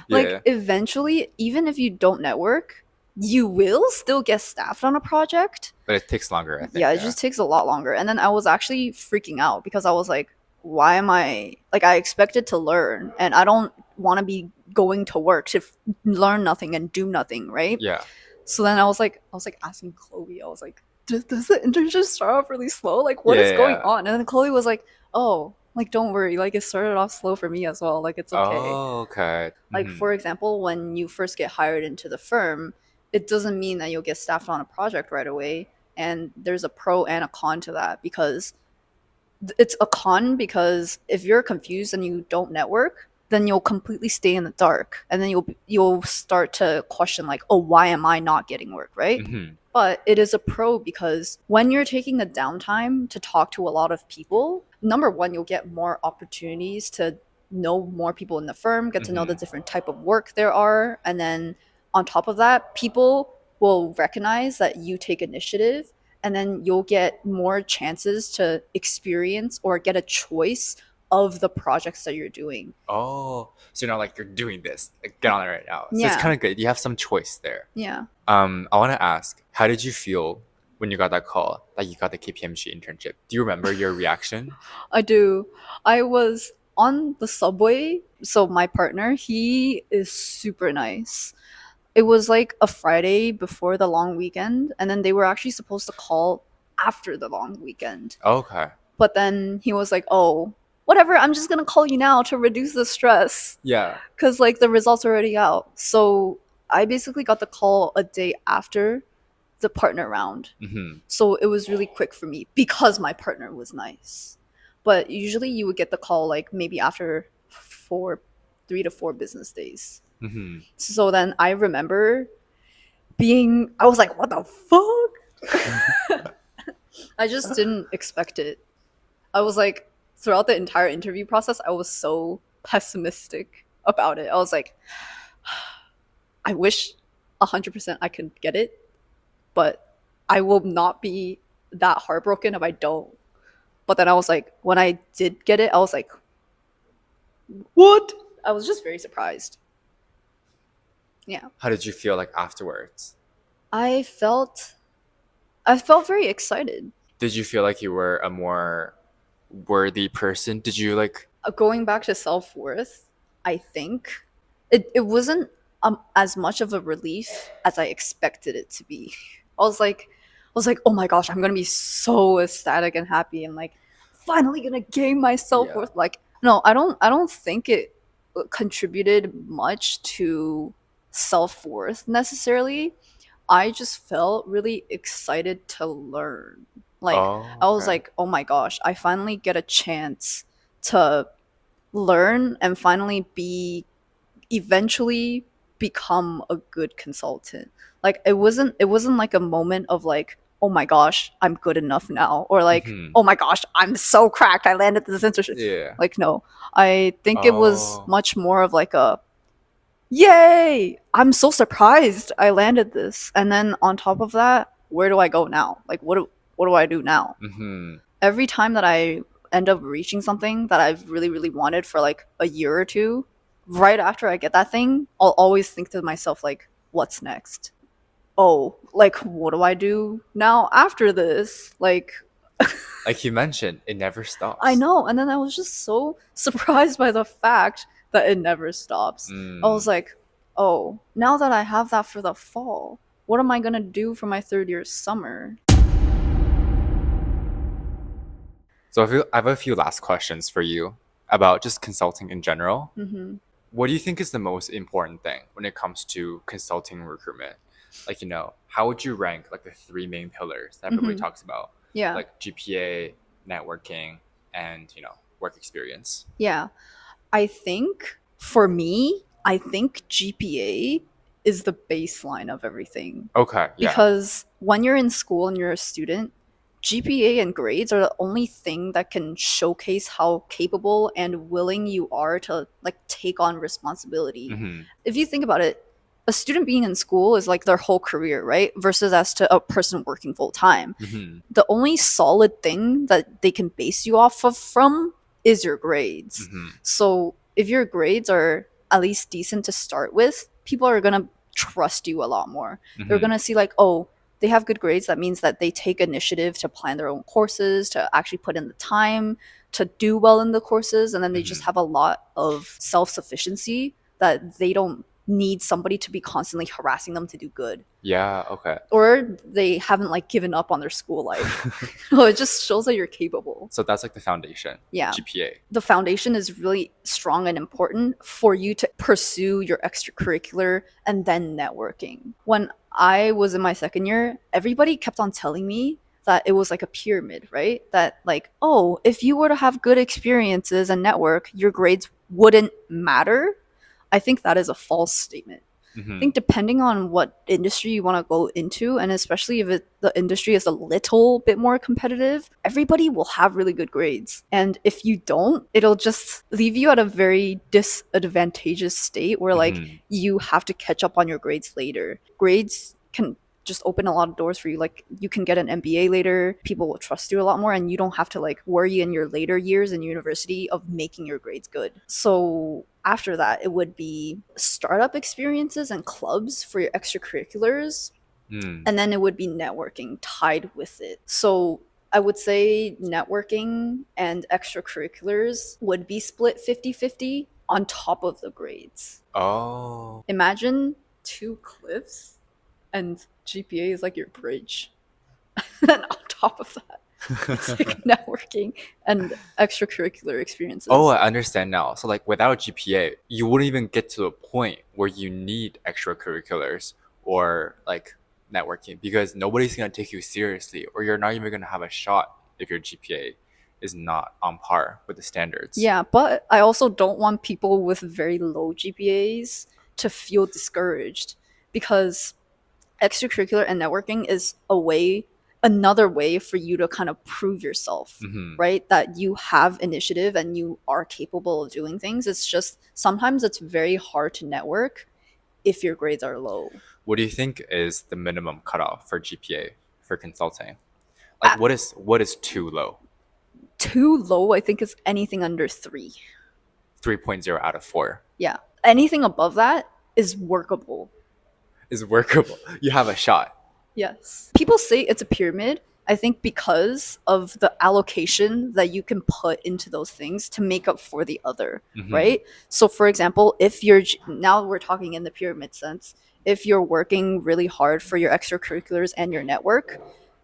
Yeah. eventually, even if you don't network, you will still get staffed on a project. But it takes longer, I think. Yeah, it Yeah. just takes a lot longer. And then I was actually freaking out because I was like, why am I like I expected to learn and I don't want to be going to work to learn nothing and do nothing, right? Yeah. So then I was like asking Chloe, I was like, does the internship start off really slow? Like, what Yeah. is going Yeah. on? And then Chloe was like, oh, like, don't worry. Like, it started off slow for me as well. Like, it's okay. Oh, okay. Like, Hmm. for example, when you first get hired into the firm, it doesn't mean that you'll get staffed on a project right away. And there's a pro and a con to that because it's a con because if you're confused and you don't network, then you'll completely stay in the dark and then you'll start to question like, oh, why am I not getting work, right? Hmm. But it is a pro because when you're taking the downtime to talk to a lot of people, number one, you'll get more opportunities to know more people in the firm, get to know the Hmm. different type of work there are, and then on top of that, people will recognize that you take initiative and then you'll get more chances to experience or get a choice of the projects that you're doing. Oh, so you're not like you're doing this. Like, get on it right now. So it's Yeah. kind of good. You have some choice there. Yeah. I want to ask, how did you feel when you got that call that you got the KPMG internship? Do you remember your reaction? I do. I was on the subway. So my partner, he is super nice. It was like a Friday before the long weekend, and then they were actually supposed to call after the long weekend. Okay. But then he was like, "Oh, whatever, I'm just going to call you now to reduce the stress Yeah. cuz like the results are already out." So I basically got the call a day after the partner round. Mm-hmm. So it was really quick for me because my partner was nice. But usually you would get the call like maybe after 3 to 4 business days. Mm-hmm. So then I remember I was like, what the fuck? I just didn't expect it. I was like, throughout the entire interview process, I was so pessimistic about it. I was like, I wish 100% I could get it, but I will not be that heartbroken if I don't. But then I was like, when I did get it, I was like, what? I was just very surprised. Yeah. How did you feel like afterwards? I felt very excited. Did you feel like you were a more worthy person? Did you like, Going back to self-worth, I think it wasn't as much of a relief as I expected it to be. I was like, oh my gosh, I'm gonna be so ecstatic and happy and like finally gonna gain my yeah. self-worth. Like, no, I don't think it contributed much to self-worth necessarily. I just felt really excited to learn. Like, Oh, I was okay. like, oh my gosh, I finally get a chance to learn and finally eventually become a good consultant. Like, it wasn't like a moment of like, oh my gosh, I'm good enough now, or like, Mm-hmm. oh my gosh, I'm so cracked, I landed this internship. Yeah. Like, no, I think it was Oh, much more of like a yay, I'm so surprised I landed this. And then on top of that, where do I go now? Like, what do I do now? mm-hmm. Every time that I end up reaching something that I've really, really wanted for like a year or two, right after I get that thing, I'll always think to myself, like, what's next? Oh, like, what do I do now after this? Like, Like you mentioned, it never I stops. know. And then I was just so surprised by the fact that it never stops. I was Mm. like, oh, now that I have that for the fall, what am I going to do for my third year summer? So I have a few last questions for you about just consulting in general. Mm-hmm. What do you think is the most important thing when it comes to consulting recruitment? Like, how would you rank like the three main pillars that everybody Mm-hmm. talks about? Yeah. Like GPA, networking, and, work experience. Yeah. I think for me, I think GPA is the baseline of everything. Okay, yeah. Because when you're in school and you're a student, GPA and grades are the only thing that can showcase how capable and willing you are to like take on responsibility. Mm-hmm. If you think about it, a student being in school is like their whole career, right? Versus as to a person working full time. Mm-hmm. The only solid thing that they can base you off of from is your grades. Mm-hmm. So if your grades are at least decent to start with, people are gonna trust you a lot more. They're Mm-hmm. gonna see like, oh, they have good grades. That means that they take initiative to plan their own courses, to actually put in the time to do well in the courses, and then they just Mm-hmm. have a lot of self-sufficiency that they don't need somebody to be constantly harassing them to do good, Yeah, okay. or they haven't like given up on their school life. So it just shows that you're capable. So that's like the foundation. Yeah. GPA. The foundation is really strong and important for you to pursue your extracurricular and then networking. When I was in my second year, everybody kept on telling me that it was like a pyramid, right? That like, oh, if you were to have good experiences and network, your grades wouldn't matter. I think that is a false statement. I Mm-hmm. think depending on what industry you want to go into, and especially if the industry is a little bit more competitive, everybody will have really good grades. And if you don't, it'll just leave you at a very disadvantageous state where like Mm-hmm. you have to catch up on your grades later. Grades can just open a lot of doors for you. Like you can get an MBA later, people will trust you a lot more, and you don't have to like worry in your later years in university of making your grades good. So after that, it would be startup experiences and clubs for your extracurriculars, Mm. and then it would be networking tied with it. So I would say networking and extracurriculars would be split 50-50 on top of the grades. Oh. Imagine two cliffs and GPA is like your bridge. And on top of that, it's like networking and extracurricular Oh, experiences. I understand now. So like without GPA, you wouldn't even get to a point where you need extracurriculars or like networking because nobody's gonna take you seriously, or you're not even gonna have a shot if your GPA is not on par with the standards. Yeah, but I also don't want people with very low GPAs to feel discouraged because extracurricular and networking is another way for you to kind of prove yourself, Hmm. right? That you have initiative and you are capable of doing things. It's just sometimes it's very hard to network if your grades are low. What do you think is the minimum cutoff for GPA for consulting? Like At what is too low? too low, I think is anything under 3. 3.0 out of 4 Yeah. Anything above that is workable. is workable. You have a shot. Yes. People say it's a pyramid, I think because of the allocation that you can put into those things to make up for the other, Hmm. right? So, for example, if you're now we're talking in the pyramid sense, if you're working really hard for your extracurriculars and your network,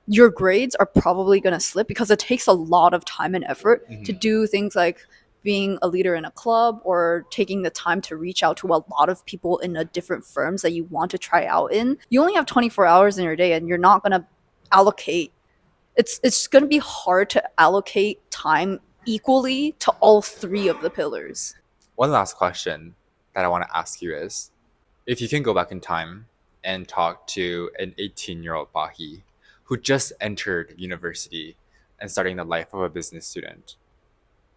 your grades are probably going to slip because it takes a lot of time and effort to Hmm. do things like being a leader in a club or taking the time to reach out to a lot of people in a different firms that you want to try out in. You only have 24 hours in your day and you're not going to allocate it's going to be hard to allocate time equally to all three of the pillars. One last question that I want to ask you is if you can go back in time and talk to an 18-year-old Baihe who just entered university and starting the life of a business student,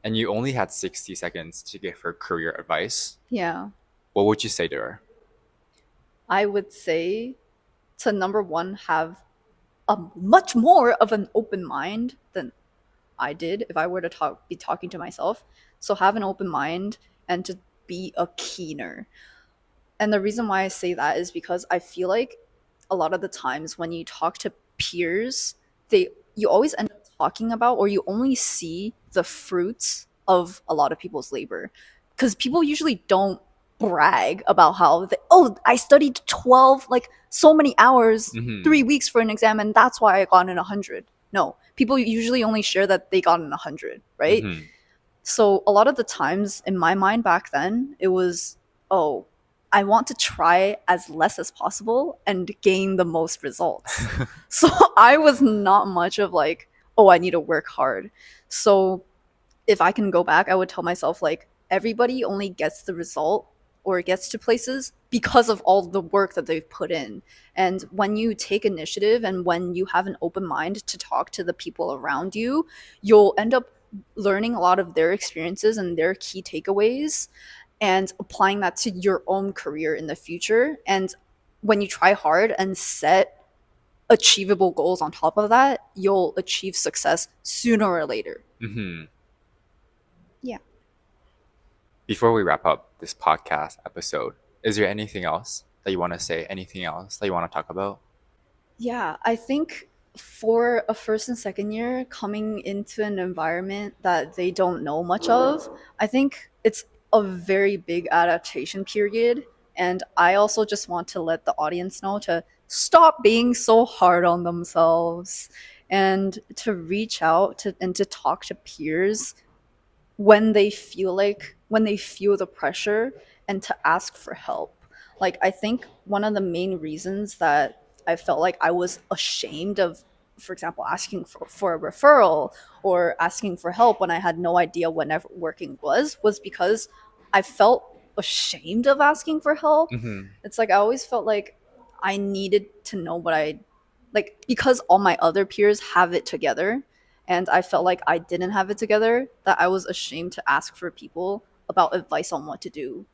and you only had 60 seconds to give her career advice, Yeah. what would you say to her? I would say to number one, have a much more of an open mind than I did if I were to be talking to myself. So have an open mind and to be a keener. And the reason why I say that is because I feel like a lot of the times when you talk to peers, they you always end up talking about or you only see the fruits of a lot of people's labor. Because people usually don't brag about how oh, I studied 12 like so many hours, Hmm. 3 weeks for an exam, and that's why I got an 100. No, people usually only share that they got an 100, right? Hmm. So a lot of the times in my mind back then, it was, oh, I want to try as less as possible and gain the most results. So I was not much of like, oh, I need to work hard. So if I can go back, I would tell myself like everybody only gets the result or gets to places because of all the work that they've put in. And when you take initiative and when you have an open mind to talk to the people around you, you'll end up learning a lot of their experiences and their key takeaways and applying that to your own career in the future. And when you try hard and set achievable goals on top of that, you'll achieve success sooner or later. Hmm. Yeah. Before we wrap up this podcast episode, is there anything else that you want to say? Anything else that you want to talk about? Yeah, I think for a first and second year coming into an environment that they don't know much of, I think it's a very big adaptation period. And I also just want to let the audience know to stop being so hard on themselves and to reach out to and to talk to peers when they feel the pressure and to ask for help. Like I think one of the main reasons that I felt like I was ashamed of, for example, asking for a referral or asking for help when I had no idea what networking was because I felt ashamed of asking for help. Hmm. It's like I always felt like I needed to know what I like because all my other peers have it together and I felt like I didn't have it together, that I was ashamed to ask for people about advice on what to do.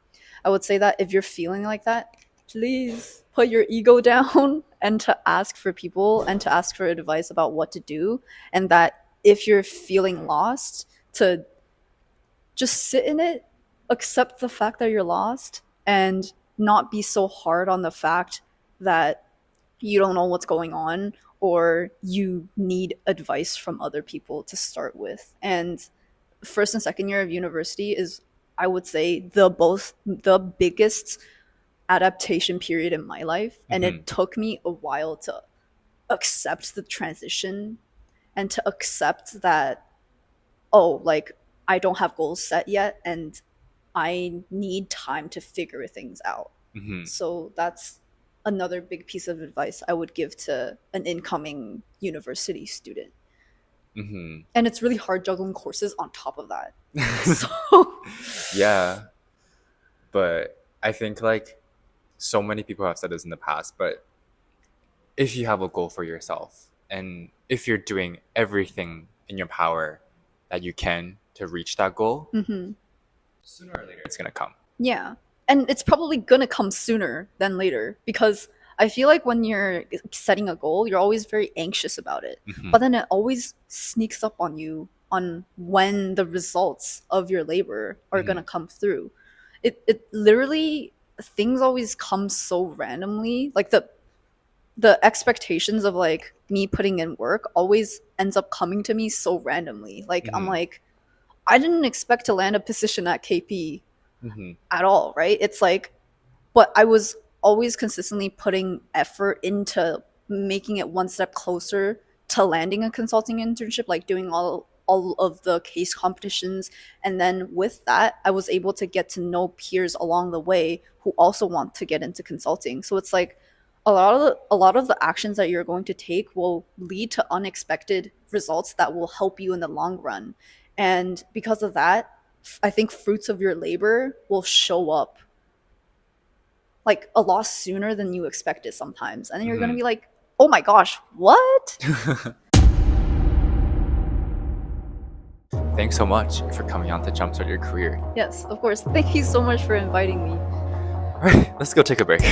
I would say that if you're feeling like that, please put your ego down and to ask for people and to ask for advice about what to do. And that if you're feeling lost, to just sit in it, accept the fact that you're lost, and not be so hard on the fact that you don't know what's going on or you need advice from other people to start with. And first and second year of university is, I would say, the biggest adaptation period in my life. And Mm-hmm. it took me a while to accept the transition and to accept that, oh, like, I don't have goals set yet and I need time to figure things out. Mm-hmm. So that's another big piece of advice I would give to an incoming university student. Mm-hmm. And it's really hard juggling courses on top of that. So Yeah. But I think like so many people have said this in the past, but if you have a goal for yourself and if you're doing everything in your power that you can to reach that goal, sooner or later it's going to come. yeah. And it's probably gonna come sooner than later, because I feel like when you're setting a goal, you're always very anxious about it. Mm-hmm. But then it always sneaks up on you on when the results of your labor are gonna come through. It literally, things always come so randomly. Like the expectations of like me putting in work always ends up coming to me so randomly. Like I'm like, I didn't expect to land a position at KP at all, right? It's like, but I was always consistently putting effort into making it one step closer to landing a consulting internship, like doing all of the case competitions. And then with that, I was able to get to know peers along the way who also want to get into consulting. So it's like a lot of the actions that you're going to take will lead to unexpected results that will help you in the long run. And because of that, I think fruits of your labor will show up like a lot sooner than you expected sometimes. And then you're going to be like, oh my gosh, what? Thanks so much for coming on to Jumpstart Your Career. Yes, of course. Thank you so much for inviting me. All right, let's go take a break.